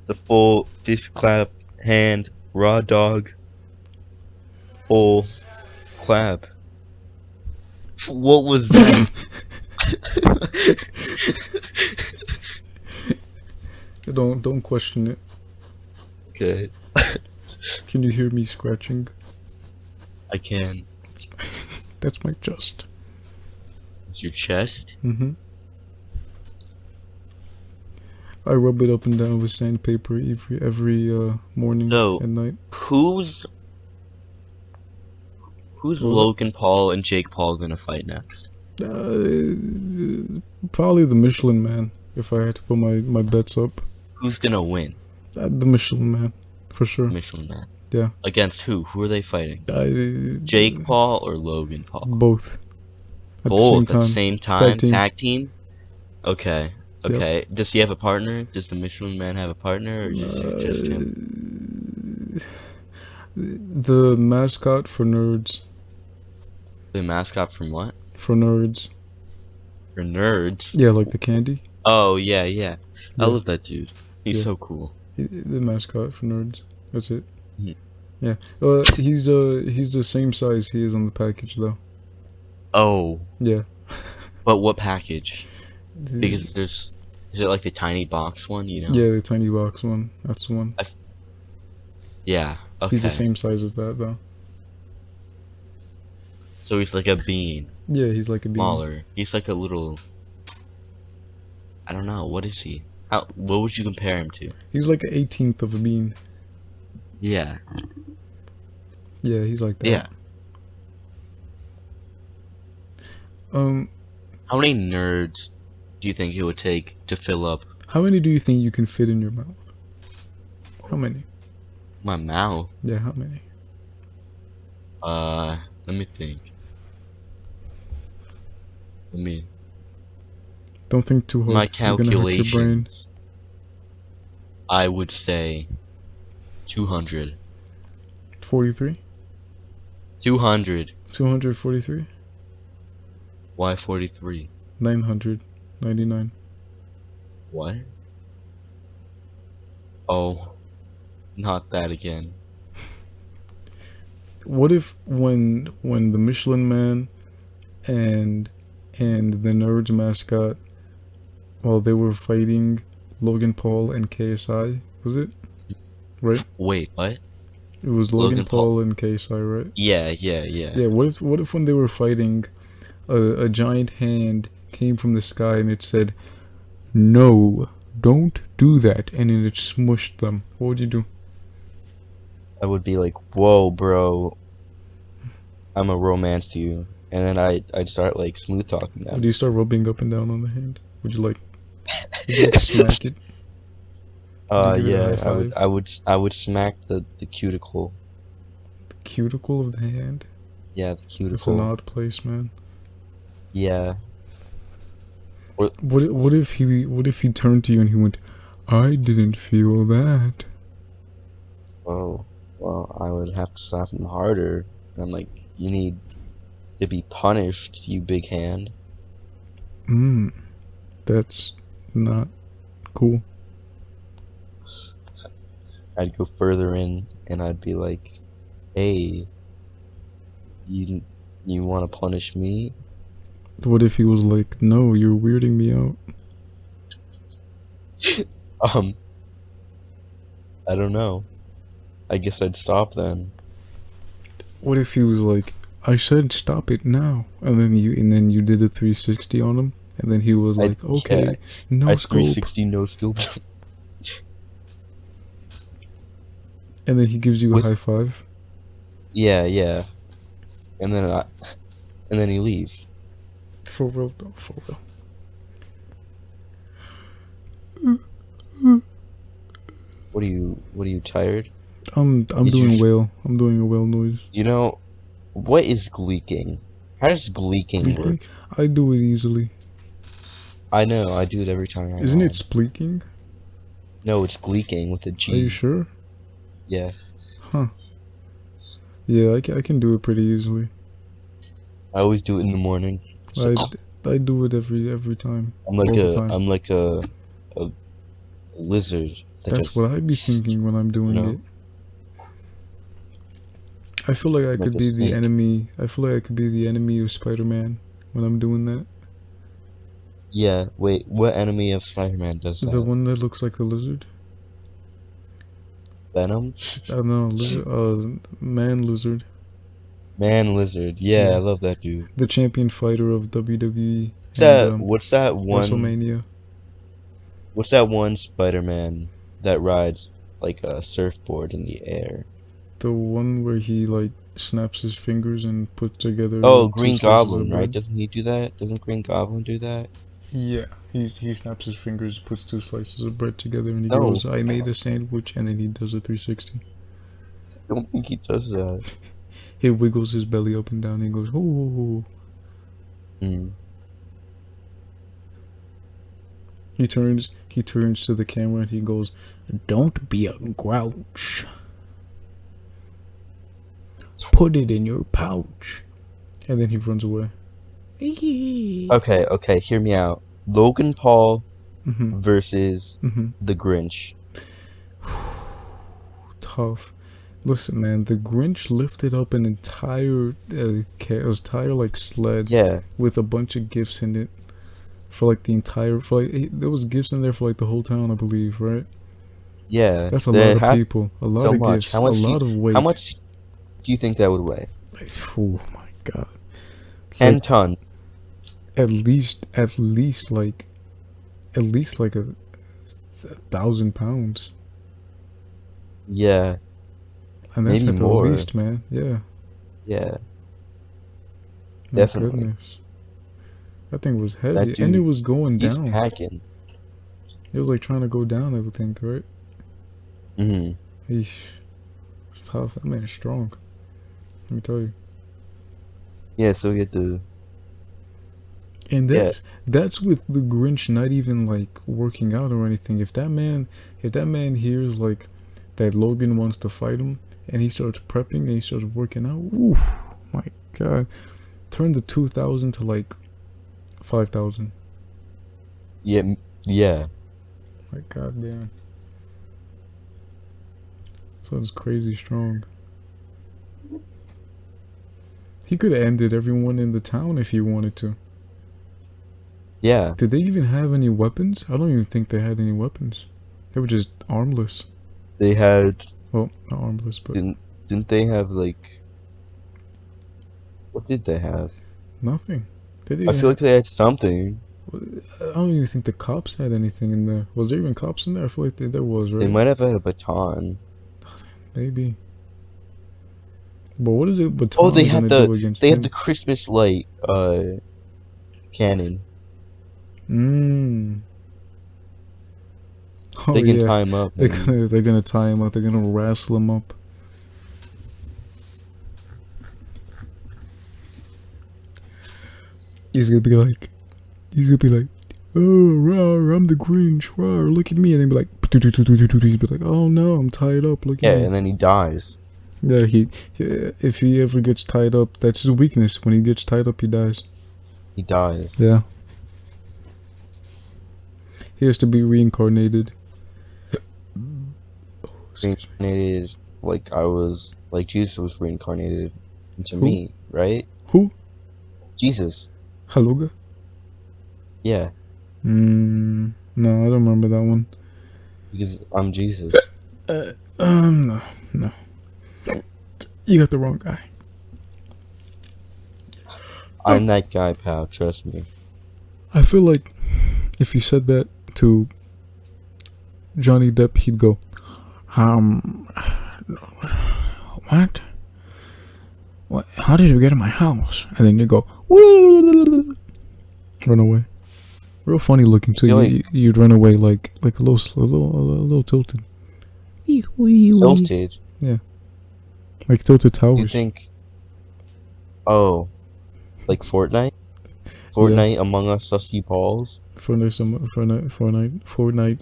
The full fist clap, hand, raw dog, full clap. What was that? Don't question it. Okay, Can you hear me scratching? I can. That's my chest. It's your chest? Mm-hmm. I rub it up and down with sandpaper every morning So- and night. Who's What was Logan Paul and Jake Paul gonna fight next? Probably the Michelin Man. If I had to put my bets up, Who's gonna win? the Michelin Man, for sure. Michelin Man. Yeah. Against who? Who are they fighting? I, Jake Paul or Logan Paul? Both. At Both the at the same same time. Tag team. Tag team? Okay. Okay. Does he have a partner? Does the Michelin Man have a partner, or is it just him? The mascot for nerds. The mascot from what? For nerds. For nerds? Yeah, like the candy. Oh yeah, yeah. I Yeah. love that dude. He's Yeah. so cool. The mascot for nerds. That's it. Mhm. Yeah. He's the same size he is on the package though. Oh, Yeah. but what package? Because is it like the tiny box one? You know? Yeah, the tiny box one. That's the one. Yeah. Okay. He's the same size as that though. So he's like a bean. Yeah, he's like a bean. Smaller. He's like a little. I don't know. What is he? What would you compare him to? He's like an 18th of a bean. Yeah. Yeah, he's like that. Yeah. How many nerds do you think it would take to fill up How many do you think you can fit in your mouth? How many? my mouth? Yeah, how many? Let me think. Don't think too hard. My You're gonna hurt your brain. calculations. I would say 200. 43? 200. 243? Why 43? 999. What? Oh, not that again. What if when the Michelin Man and the Nerds mascot, while they were fighting Logan Paul and KSI, was it? Right? Wait, what? It was Logan Paul and KSI, right? Yeah. Yeah, what if when they were fighting, a giant hand came from the sky and it said, "No, don't do that," and then it smushed them? What would you do? I would be like, whoa, bro. I'm a romance you. And then I'd start like smooth talking them. Would you start rubbing up and down on the hand? Would you like smack it? Yeah, I would smack the cuticle. The cuticle of the hand? Yeah, the That's cuticle. an odd place, man. Yeah. What if he turned to you and he went, "I didn't feel that." Oh, well, I would have to slap him harder. And I'm like, you need to be punished, you big hand. That's not cool. I'd go further in and I'd be like, hey, you want to punish me? What if he was like, "No, you're weirding me out"? I don't know. I guess I'd stop then. What if he was like, "I said stop it now," and then you did a 360 on him, and then he was like, "Okay, yeah, no I'd scope," 360 no scope. and then he gives you a high five. Yeah. And then he leaves. For real though, for real. What are you tired? I'm doing whale. I'm doing a whale noise. You know, what is gleeking? How does gleeking work? I do it easily. I know, I do it every time. Isn't it spleeking? No, it's gleeking with a G. Are you sure? Yeah. Huh. Yeah, I can do it pretty easily. I always do it in the morning. I do it every time. I'm like a lizard. That's what I'd be thinking when I'm doing it. I feel like I could be the enemy. I feel like I could be the enemy of Spider-Man when I'm doing that. Yeah, wait, what enemy of Spider-Man does that? The one that looks like the lizard. Venom? I don't know, lizard, man lizard. Man lizard, yeah, I love that dude. The champion fighter of WWE. What's that one? WrestleMania. What's that one Spider-Man that rides like a surfboard in the air? The one where he like snaps his fingers and puts together. Oh, Green Goblin, right? Doesn't he do that? Doesn't Green Goblin do that? Yeah, he snaps his fingers, puts 2 slices of bread together, and he goes, "I made a sandwich," and then he does a 360. I don't think he does that. He wiggles his belly up and down and he goes, "Oh." He turns to the camera and he goes, "Don't be a grouch. Put it in your pouch." And then he runs away. Okay, hear me out. Logan Paul versus the Grinch. Tough. Listen, man, the Grinch lifted up an entire like sled with a bunch of gifts in it for like the entire there was gifts in there for like the whole town, I believe, right? Yeah, that's a lot of people, a lot of gifts, a lot of weight. How much do you think that would weigh? Oh my god, 10 ton. At least like 1,000 pounds. Yeah. And that's Maybe at the more. least, man. Yeah. Yeah. My Definitely. goodness. That thing was heavy. That dude, And it was going he's down. packing. It was like trying to go down, I would think, right? Mm-hmm. Eesh. It's tough. That man's strong. Let me tell you. Yeah, so he had to... And that's with the Grinch not even like working out or anything. If that man hears like that Logan wants to fight him and he starts prepping and he starts working out, oof, my god. Turn the 2,000 to like 5,000. Yeah, yeah. Like goddamn. So it's crazy strong. He could have ended everyone in the town if he wanted to. Yeah. Did they even have any weapons? I don't even think they had any weapons. They were just armless. They had... Well, not armless, but... Didn't they have, like... What did they have? Nothing. I feel like they had something. I don't even think the cops had anything in there. Was there even cops in there? I feel like there was, right? They might have had a baton. Maybe. But what is it baton Oh, they gonna had do against they him? had the Christmas light cannon. Oh, They can yeah. tie him up. They're gonna tie him up. They're gonna wrestle him up. He's gonna be like, oh, rah, I'm the Grinch, rah, look at me, and then be like, he'd be like, oh no, I'm tied up, look Yeah, at me. and then he dies. Yeah, if he ever gets tied up, that's his weakness. When he gets tied up, he dies. He dies. Yeah. He has to be reincarnated. Reincarnated, like Jesus was reincarnated into me, right? Who? Jesus. Haloga? Yeah, No, I don't remember that one. because I'm Jesus. No. You got the wrong guy. I'm that guy, pal. Trust me. I feel like if you said that to Johnny Depp, he'd go, what? What? How did you get in my house? And then you go, run away. Real funny looking too. You'd run away like a little tilted. Tilted. Yeah. Like tilted towers. You think? Oh, like Fortnite? Fortnite Among Us, Sussy Balls. Fortnite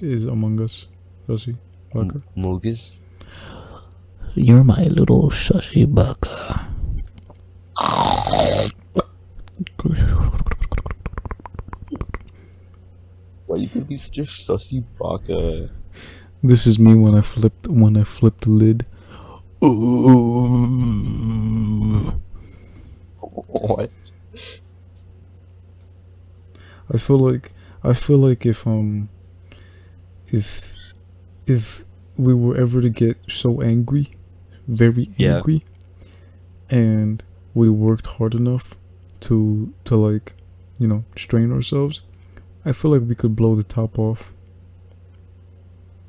is Among Us. Sussy Baka. Moogas. You're my little sussy baka. Why you gonna be such a sussy baka? This is me when I flipped the lid. What? I feel like if we were ever to get so angry, very angry, and we worked hard enough to like, strain ourselves, I feel like we could blow the top off.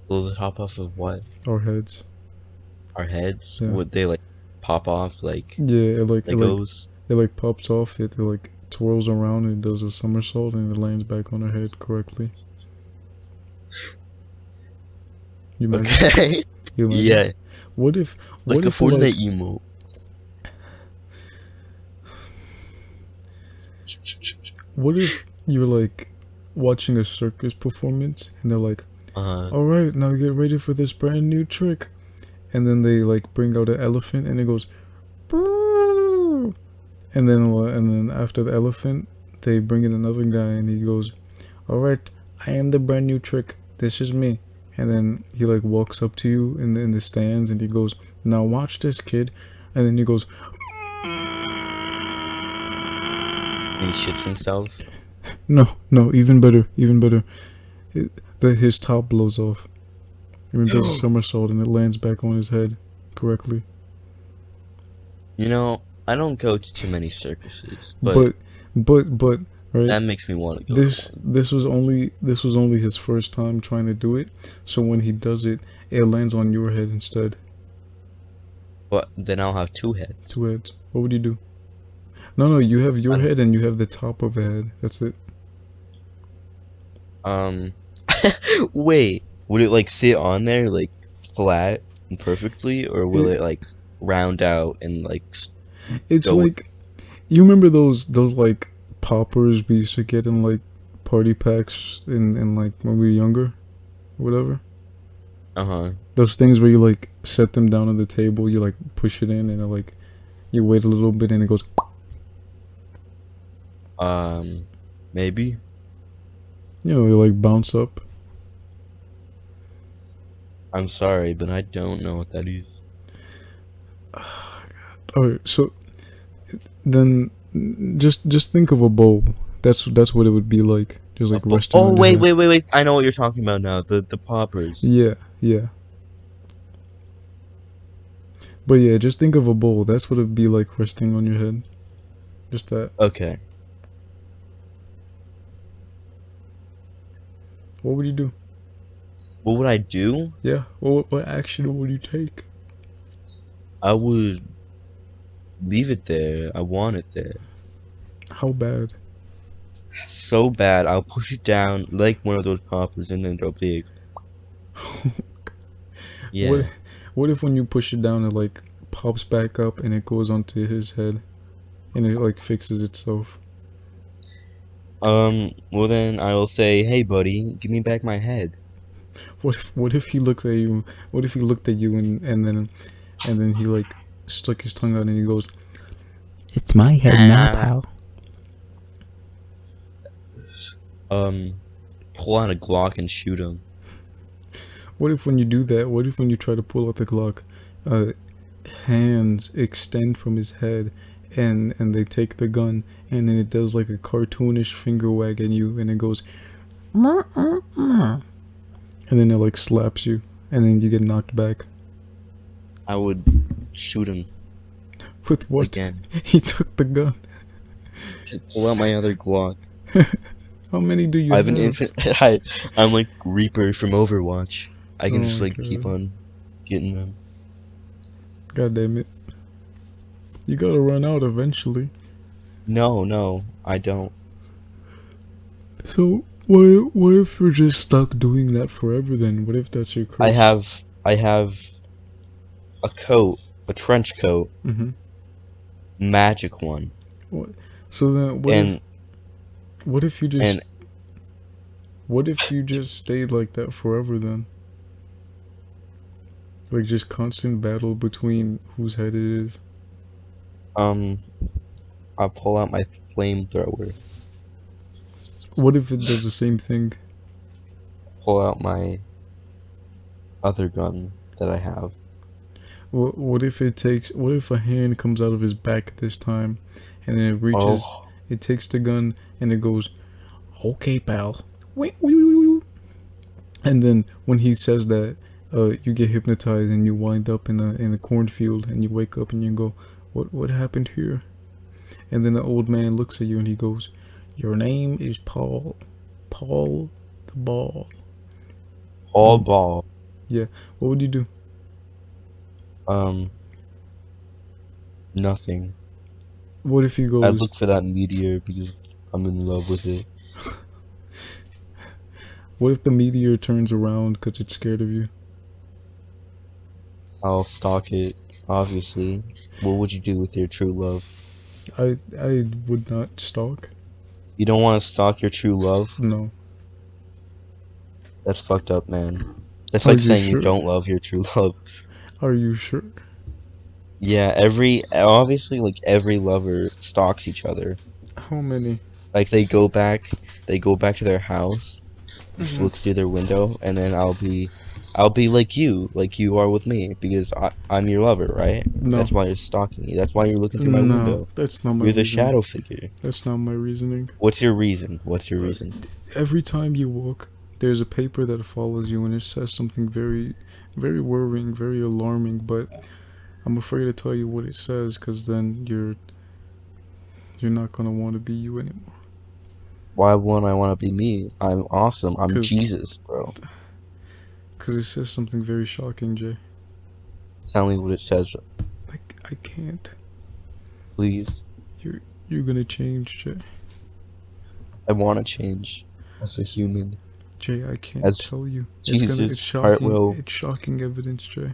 Blow the top off of what? Our heads. Our heads? Yeah. Would they like pop off like Yeah, Legos? it pops off. It like twirls around and does a somersault and it lands back on our head correctly. You imagine? Okay. You imagine? Yeah. What if Like a if Fortnite emote. What if you're like watching a circus performance and they're like, alright, now get ready for this brand new trick, and then they like bring out an elephant and it goes "Brrr." and then after the elephant they bring in another guy and he goes, alright, I am the brand new trick, this is me, and then he like walks up to you in the stands and he goes, now watch this, kid, and then he goes And he shits himself. no, even better. His top blows off. And he does a somersault and it lands back on his head correctly. You know, I don't go to too many circuses, but but right. that makes me want to go. This was only his first time trying to do it. So when he does it, it lands on your head instead. But then I'll have 2 heads. 2 heads. What would you do? No, you have your head and you have the top of a head. That's it. Wait, would it like sit on there like flat and perfectly, or will it like round out and like? It's like, you remember those like poppers we used to get in like party packs in like when we were younger, whatever. Those things where you like set them down on the table, you like push it in and it, like you wait a little bit and it goes. Maybe. You know, you like bounce up. I'm sorry, but I don't know what that is. Alright, so then just think of a bowl. That's what it would be like. Just like resting on your head. Wait. I know what you're talking about now. The poppers. Yeah. But yeah, just think of a bowl. That's what it'd be like resting on your head. Just that. Okay. What would you do? What would I do? Yeah. What action would you take? I would leave it there. I want it there. How bad? So bad. I'll push it down like one of those poppers and then they'll be. Yeah. What if when you push it down, it like pops back up and it goes onto his head, and it like fixes itself? Well then I will say, hey buddy, give me back my head. What if he looked at you? What if he looked at you and then he like stuck his tongue out and he goes, "It's my head now, pal." Pull out a Glock and shoot him. What if when you do that? What if when you try to pull out the Glock, hands extend from his head, and they take the gun, and then it does like a cartoonish finger wag at you, and it goes, and then it like slaps you, and then you get knocked back. I would shoot him. With what? Again. He took the gun. Pull out my other Glock. How many do you have? I have an infinite. I'm like Reaper from Overwatch. I can just like keep on getting them. God damn it. You gotta run out eventually. No, I don't. So what if you're just stuck doing that forever then? What if that's your curse? I have a coat, a trench coat. Mm-hmm. Magic one. What? So then what if you just stayed like that forever then? Like just constant battle between whose head it is. I'll pull out my flamethrower. What if it does the same thing? Pull out my other gun that I have. What if a hand comes out of his back this time, and then it reaches, it takes the gun and it goes, "Okay, pal." And then when he says that, you get hypnotized and you wind up in a cornfield and you wake up and you go, what happened here? And then the old man looks at you and he goes, "Your name is Paul the Ball." Paul Ball. Yeah. What would you do? Nothing. What if he goes? I'd look for that meteor because I'm in love with it. What if the meteor turns around because it's scared of you? I'll stalk it, obviously. What would you do with your true love? I would not stalk. You don't want to stalk your true love? No. That's fucked up, man. That's like saying you don't love your true love. Are you sure? Yeah, obviously, like, every lover stalks each other. How many? Like, they go back to their house, just looks through their window, and then I'll be like you are with me, because I'm your lover, right? No. That's why you're stalking me. That's why you're looking through my window. That's not my You're the reasoning. shadow figure. That's not my reasoning. What's your reason? Every time you walk, there's a paper that follows you, and it says something very, very worrying, very alarming, but I'm afraid to tell you what it says, because then you're not gonna want to be you anymore. Why wouldn't I want to be me? I'm awesome. I'm 'Cause- Jesus, bro. Because it says something very shocking, Jay. Tell me what it says, I can't. please. You're gonna change, Jay. I want to change as a human. Jay, I can't As tell you. Jesus, It's shocking. Hartwell. It's shocking evidence, Jay.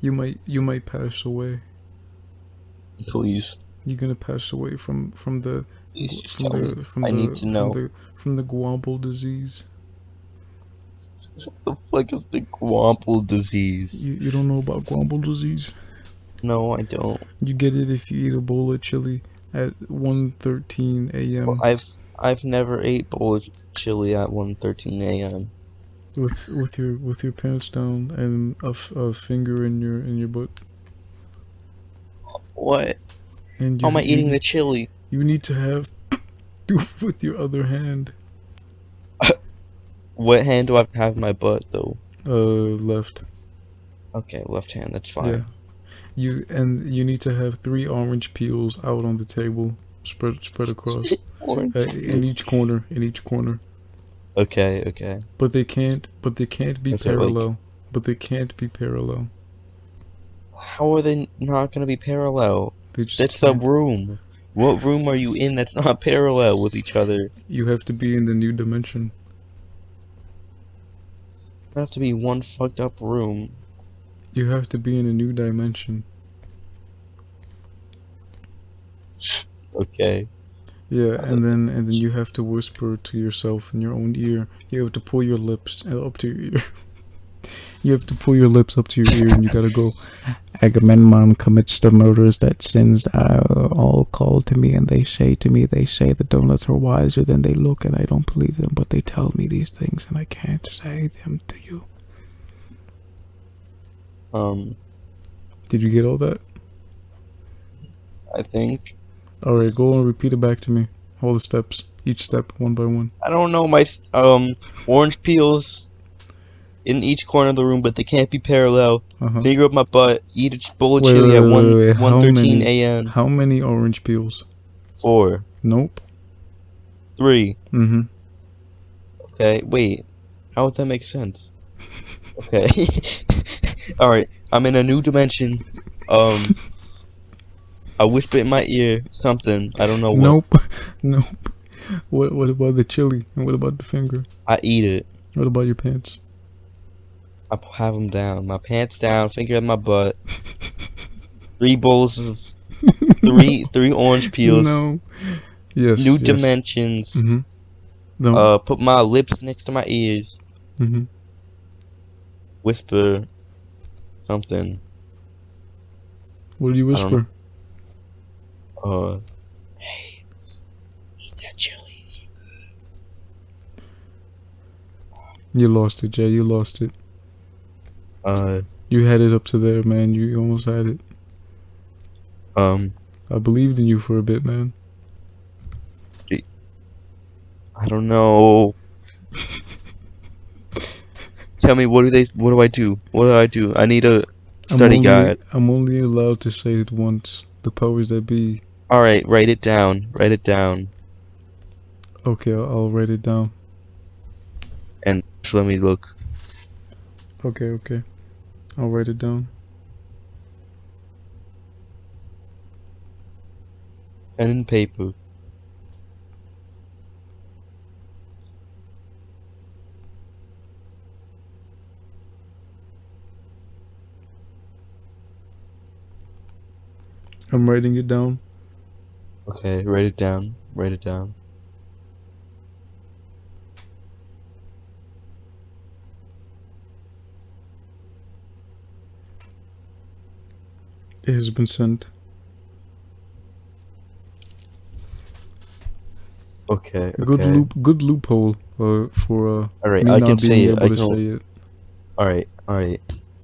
You might pass away. Please, You're gonna pass away from the please just tell me. I need to know. from the Guamble disease. What the fuck is the Guample disease? You don't know about Guamble disease? No, I don't. You get it if you eat a bowl of chili at 1:13 a.m. Well, I've never ate bowl of chili at 1:13 a.m. with your pants down and a finger in your butt. What? And How am I eating the chili? You need to have do it with your other hand. What hand do I have in my butt though? Left. Okay, left hand. That's fine. Yeah. You need to have 3 orange peels out on the table, spread across, Orange in each corner. Okay. But they can't be Is it like- parallel. But they can't be parallel. How are they not gonna be parallel? They just That's the can't. room. What room are you in that's not parallel with each other? You have to be in the new dimension. There have to be one fucked up room. You have to be in a new dimension. Okay. Yeah, and then you have to whisper to yourself in your own ear. You have to pull your lips up to your ear. You have to pull your lips up to your ear, and you gotta go. Agamemnon commits the murders that sins are all called to me, and they say the donuts are wiser than they look, and I don't believe them, but they tell me these things, and I can't say them to you. Did you get all that? I think. Alright, go and repeat it back to me. All the steps. Each step, one by one. I don't know, my orange peels in each corner of the room, but they can't be parallel. Finger up my butt, eat a bowl of chili at 1:13 a.m. How many orange peels? 4. Nope. 3. Mm-hmm. Okay, wait. How would that make sense? Okay. Alright, I'm in a new dimension. I whisper in my ear something. I don't know what. Nope. What about the chili? And what about the finger? I eat it. What about your pants? I have them down. My pants down, finger in my butt. 3 bowls of... 3 orange peels. No. Yes. New dimensions. Mm-hmm. No. Put my lips next to my ears. Mm-hmm. Whisper something. What do you whisper? Hey, eat that chili. You lost it, Jay. You lost it. You had it up to there, man. You almost had it. I believed in you for a bit, man. I don't know. Tell me, what do I do? What do I do? I need a study guide. I'm only allowed to say it once. The powers that be. Alright, write it down. Write it down. Okay, I'll write it down. And just let me look. Okay. I'll write it down. Pen and paper. I'm writing it down. Okay, write it down. Write it down. It has been sent. Okay. Good loophole. For Alright, me I not can being say it. able to say it. Alright.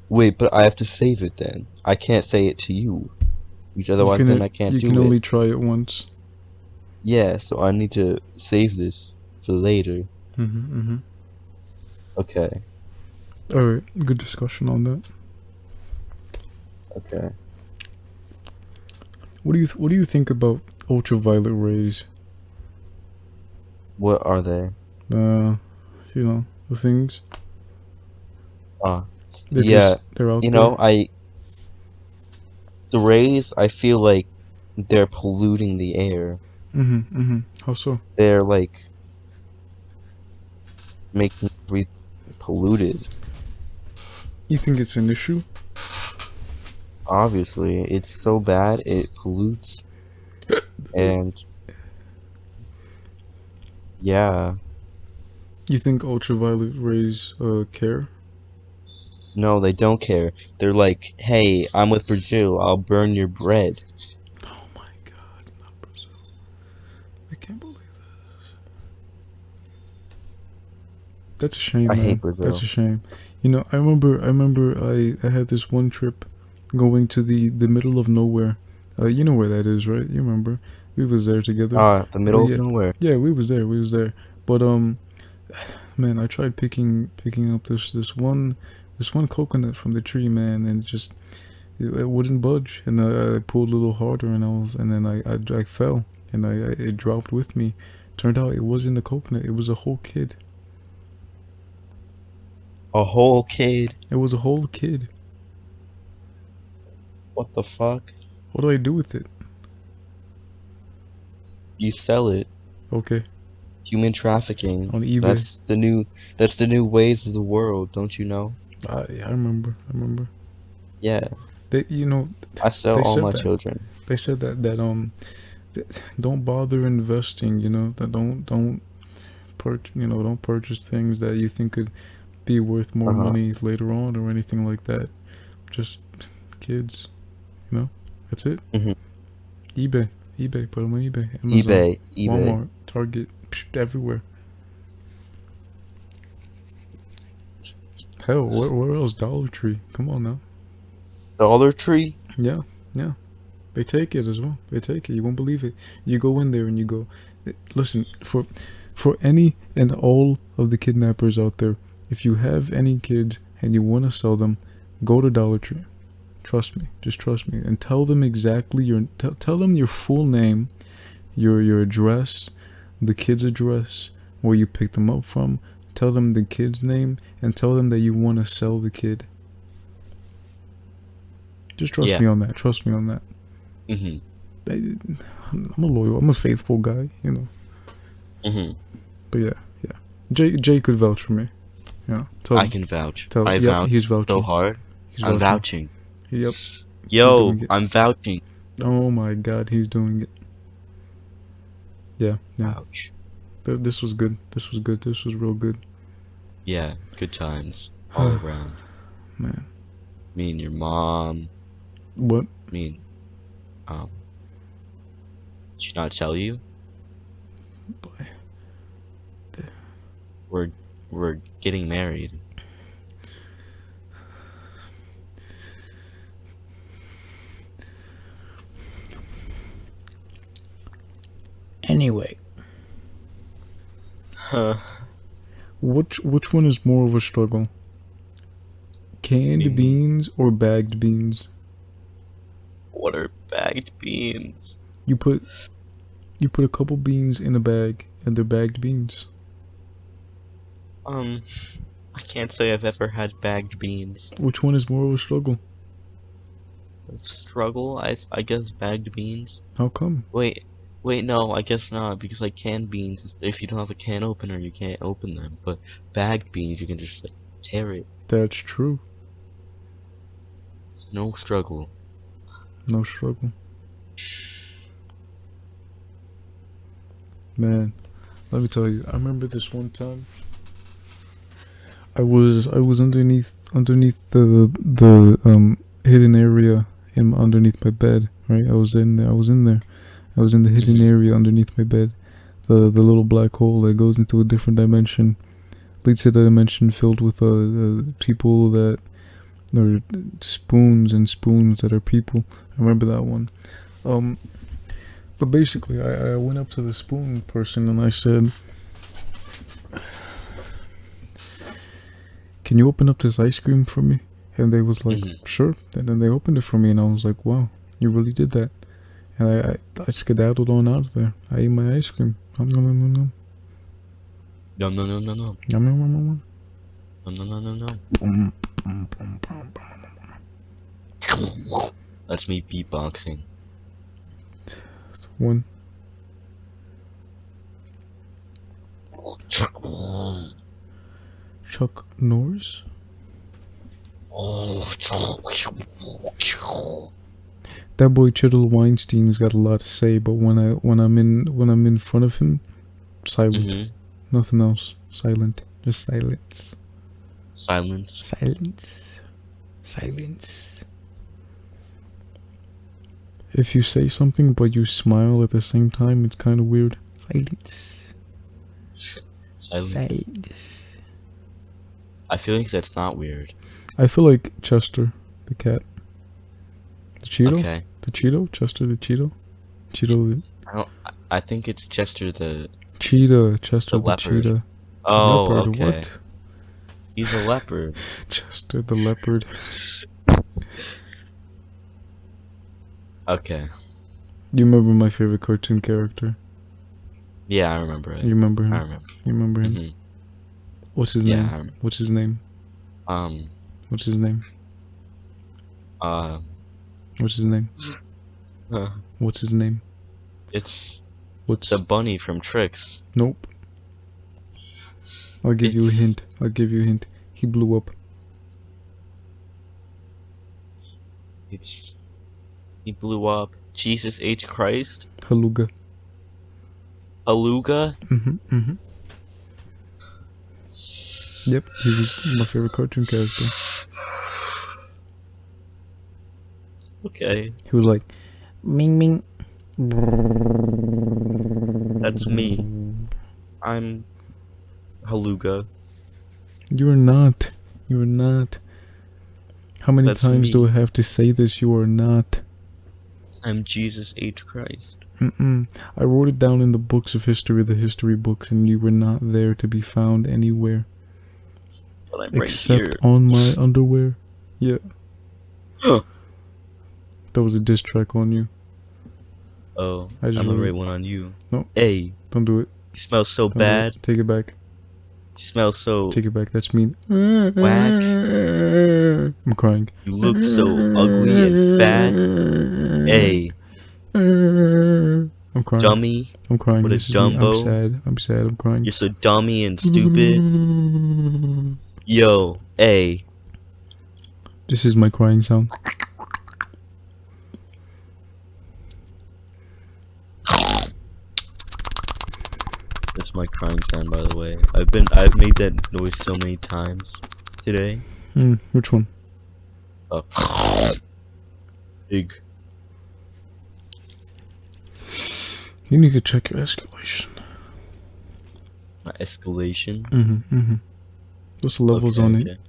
Wait, but I have to save it then. I can't say it to you. Because otherwise then I can't do it. You can only try it once. Yeah, so I need to save this for later. Mm-hmm. Okay. Alright, good discussion on that. Okay. What do you think about ultraviolet rays? What are they? You know, the things. Uh, They're yeah. they're out You there. know, the rays, I feel like they're polluting the air. How so? They're like making everything polluted. You think it's an issue? Obviously, it's so bad it pollutes, and yeah, You think ultraviolet rays care? no, they don't care. They're like, hey, I'm with Brazil. I'll burn your bread. Oh my God, not Brazil! I can't believe that. That's a shame, I man. hate That's Brazil. a shame. You know, I had this one trip going to the middle of nowhere. You know where that is, right? You remember? We was there together. The middle of Yeah, nowhere. yeah, we was there. We was there. But man, I tried picking up this one coconut from the tree, man, and it wouldn't budge. And I pulled a little harder, and then I fell, and it dropped with me. Turned out it wasn't a coconut; it was a whole kid. A whole kid. It was a whole kid. What the fuck? What do I do with it? You sell it. Okay, Human trafficking. on eBay. That's the new ways of the world, don't you know? I remember. Yeah. They, you know, I sell they all said my that. children. They said don't bother investing. You know, that don't don't purchase things that you think could be worth more money later on or anything like that. Just kids, you know. That's it. Mhm. eBay, put them on eBay, Amazon, eBay. Walmart, Target, everywhere. Hell, where else? Dollar Tree. Come on now. Dollar Tree. Yeah. They take it as well. They take it. You won't believe it. You go in there and you go, listen, for any and all of the kidnappers out there, if you have any kids and you want to sell them, go to Dollar Tree. Trust me. Just trust me. And tell them exactly tell them your full name, your address, the kid's address, where you picked them up from. Tell them the kid's name and tell them that you want to sell the kid. Just trust me on that. Trust me on that. I'm a loyal. I'm a faithful guy, you know. But yeah. Jay could vouch for me. Yeah. I can vouch. I vouch he's vouching. so hard. I'm vouching. Yep. Yo, I'm vouching. Oh my God, he's doing it. Yeah. Ouch. This was good. This was real good. Yeah, good times all around. Man. Me and your mom. What? Did she not tell you? We're getting married. Anyway. Which one is more of a struggle? Canned beans or bagged beans? What are bagged beans? You put a couple beans in a bag and they're bagged beans. I can't say I've ever had bagged beans. Which one is more of a struggle? Struggle? I guess bagged beans. How come? Wait, no, I guess not, because like canned beans, if you don't have a can opener, you can't open them. But bagged beans, you can just like tear it. That's true. No struggle. No struggle. Man, let me tell you, I remember this one time. I was underneath the hidden area underneath my bed, right? I was in there. I was in the hidden area underneath my bed. The little black hole that goes into a different dimension. Leads to the dimension filled with people that are spoons and spoons that are people. I remember that one. But basically, I went up to the spoon person and I said, "Can you open up this ice cream for me?" And they was like, sure. And then they opened it for me, and I was like, wow, you really did that. And I skedaddled on out of there. I ate my ice cream. Nom nom nom nom nom. Nom nom nom nom nom. Nom nom nom nom. Nom nom nom nom nom. That's me beatboxing. One. Chuck Norris. That boy Chiddle Weinstein's got a lot to say, but when I'm in front of him, silent. Nothing else. Silent. Just silence. Silence. Silence. Silence. If you say something but you smile at the same time, it's kind of weird. Silence. Silence. Silence. I feel like that's not weird. I feel like Chester, the cat. The Cheeto? Okay. The Cheeto? Chester the Cheeto? Cheeto the... I think it's Chester the... Cheetah. Chester the leopard. cheetah. Oh, leopard, okay. what? He's a leopard. Chester the leopard. Okay. You remember my favorite cartoon character? Yeah, I remember it. You remember him? I remember. You remember him? What's his name? I remember. What's his name? What's his name? What's his name? What's his name? It's What's the bunny from Tricks. Nope. I'll give you a hint. I'll give you a hint. He blew up. He blew up. Jesus H. Christ? Haluga. Aluga? Yep, he was my favorite cartoon character. Okay. He was like, Ming Ming. That's me. I'm Haluga. You are not. You are not. How many That's times me. do I have to say this? You are not. I'm Jesus H. Christ. I wrote it down in the books of history, the history books, and you were not there to be found anywhere. But I'm right Except here. on my underwear. Yeah. That was a diss track on you. Oh, I just I'm the wrote right it. one on you. No. Hey, Don't do it. you smell so Don't do it. bad. Take it back. You smell so... Take it back. That's mean. Whack. I'm crying. You look so ugly and fat. Hey, I'm crying. dummy. I'm crying. What a This is me. dumbo. I'm sad. I'm sad. I'm crying. You're so dummy and stupid. Yo, hey. This is my crying sound. That's my crying sound, by the way. I've made that noise so many times today. Which one? Big. You need to check your escalation. My escalation. What's the levels on it?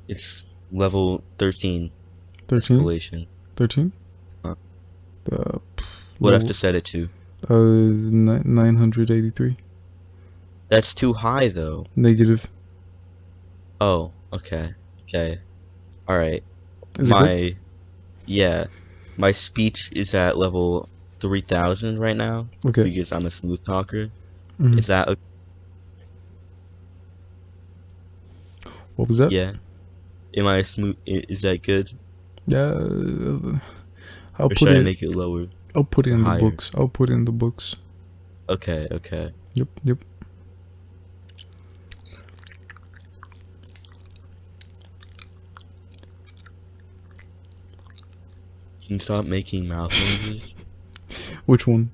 It's level 13. 13? Escalation. 13? What I have to set it to? 983. That's too high, though. Negative. Oh, okay. Okay. Alright. Is it good? Yeah. My speech is at level 3000 right now. Okay. Because I'm a smooth talker. Mhm. Is that What was that? yeah? Am I smooth? Is that good? Yeah. I'll Or put should I it. make it lower? I'll put it in higher? the books. I'll put it in the books. Okay, okay. Yep. Yep. Can you stop making mouth noises? Which one?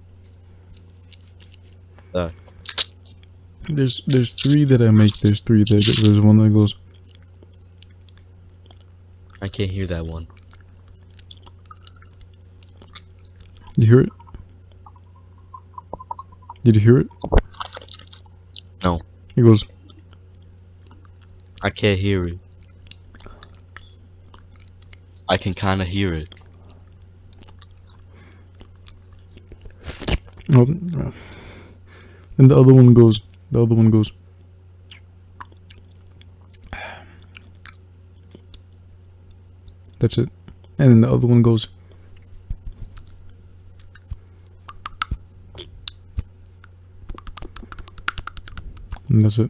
There's 3 that I make. There's 3 that there's one that goes. I can't hear that one. You hear it? Did you hear it? No. It goes. I can't hear it. I can kind of hear it. Oh, and the other one goes. The other one goes. That's it. And then the other one goes. And that's it.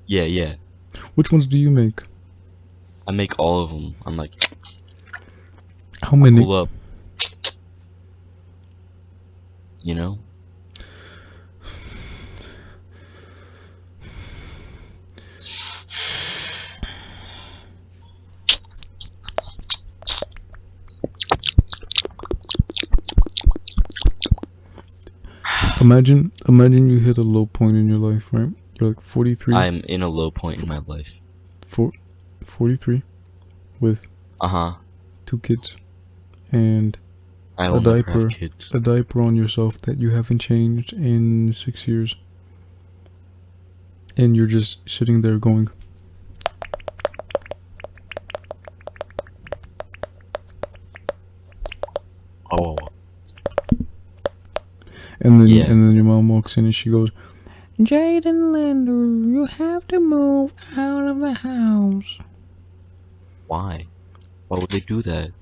Yeah, yeah. Which ones do you make? I make all of them. I'm like, How many? pull up. You know? Imagine you hit a low point in your life, right? You're like 43. I'm in a low point in my life. 43 with 2 kids and I will never have kids. a diaper on yourself that you haven't changed in 6 years. And you're just sitting there going, Oh. and then your mom walks in and she goes, Jaden Lander, you have to move out of the house. Why? Why would they do that?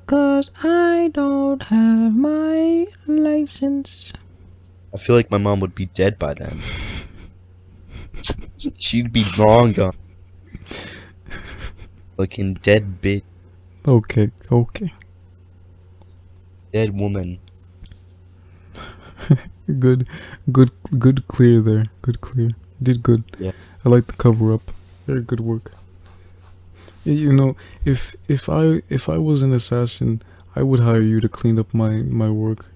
'Cause I don't have my license. I feel like my mom would be dead by then. She'd be long gone. Fucking dead bitch. Okay. Dead woman. Good clear there. Good clear. You did good. Yeah. I like the cover up. Very good work. You know, if I was an assassin, I would hire you to clean up my work.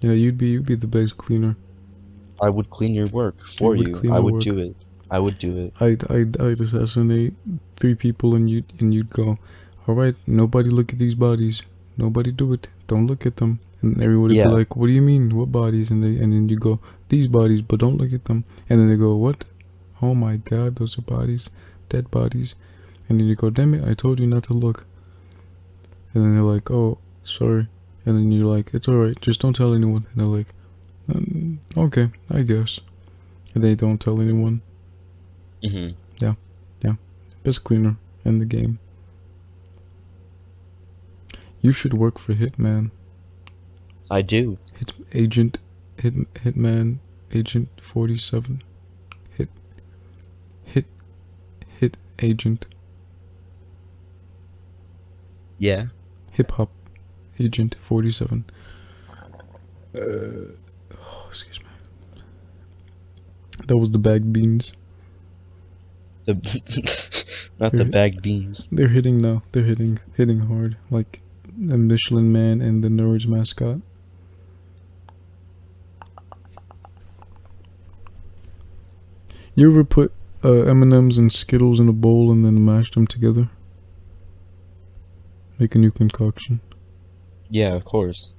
You know, you'd be the best cleaner. I would clean your work for you. I would do it. I would do it. I'd assassinate 3 people and you'd go, all right, nobody look at these bodies. Nobody do it. Don't look at them. And everybody would be like, what do you mean? What bodies? And then you go, these bodies, but don't look at them. And then they go, what? Oh my God, those are bodies, dead bodies. And then you go, damn it, I told you not to look. And then they're like, oh, sorry. And then you're like, it's alright, just don't tell anyone. And they're like, okay, I guess. And they don't tell anyone. Mm-hmm. Yeah. Best cleaner in the game. You should work for Hitman. I do. Hitman Agent 47. Hit Agent. Yeah. Hip Hop Agent 47. Excuse me. That was the bagged beans. Not the bagged beans. They're hitting now. They're hitting hard. Like the Michelin Man and the Nerds mascot. You ever put M&M's and Skittles in a bowl and then mash them together? Make a new concoction. Yeah, of course.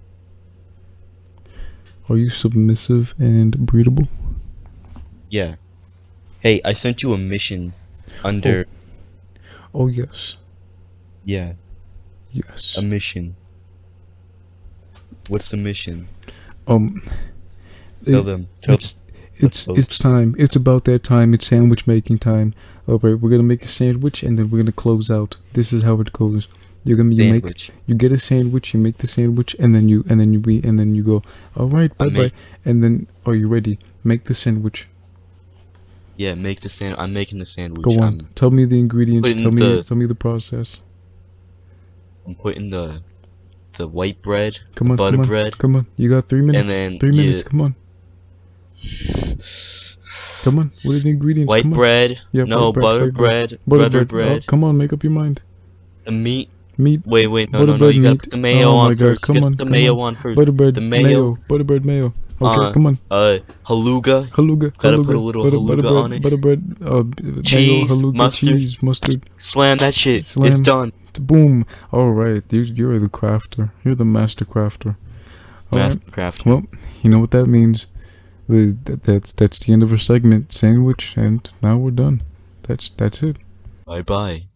Are you submissive and breedable? Yeah. Hey, I sent you a mission under... Oh yes. Yeah. Yes. A mission. What's the mission? Tell them. It's time. It's about that time. It's sandwich making time. Alright, we're gonna make a sandwich and then we're gonna close out. This is how it goes. You get a sandwich, you make the sandwich, and then you go, alright, bye bye. And then, are you ready? Make the sandwich. Yeah, make the sandwich. I'm making the sandwich. Go on. Tell me the ingredients. Tell me the process. I'm putting the white bread, come on, butter bread. Come on. You got 3 minutes. And then 3 minutes. Come on. Come on. What are the ingredients? White bread. Yeah, no, butter bread. Butter bread. Oh, come on, make up your mind. The meat. Wait, no. You gotta put the mayo on first. Come on, the mayo on first. Butter bread, the mayo. Butter bread, mayo. Okay, come on. Haluga. Gotta put a little haluga on it. Butter bread, cheese, mayo, haluga, cheese, mustard. Slam that shit. It's done. Boom. Alright, you're the crafter. You're the master crafter. Master crafter. Well, you know what that means. That's the end of our segment, sandwich, and now we're done. That's it. Bye bye.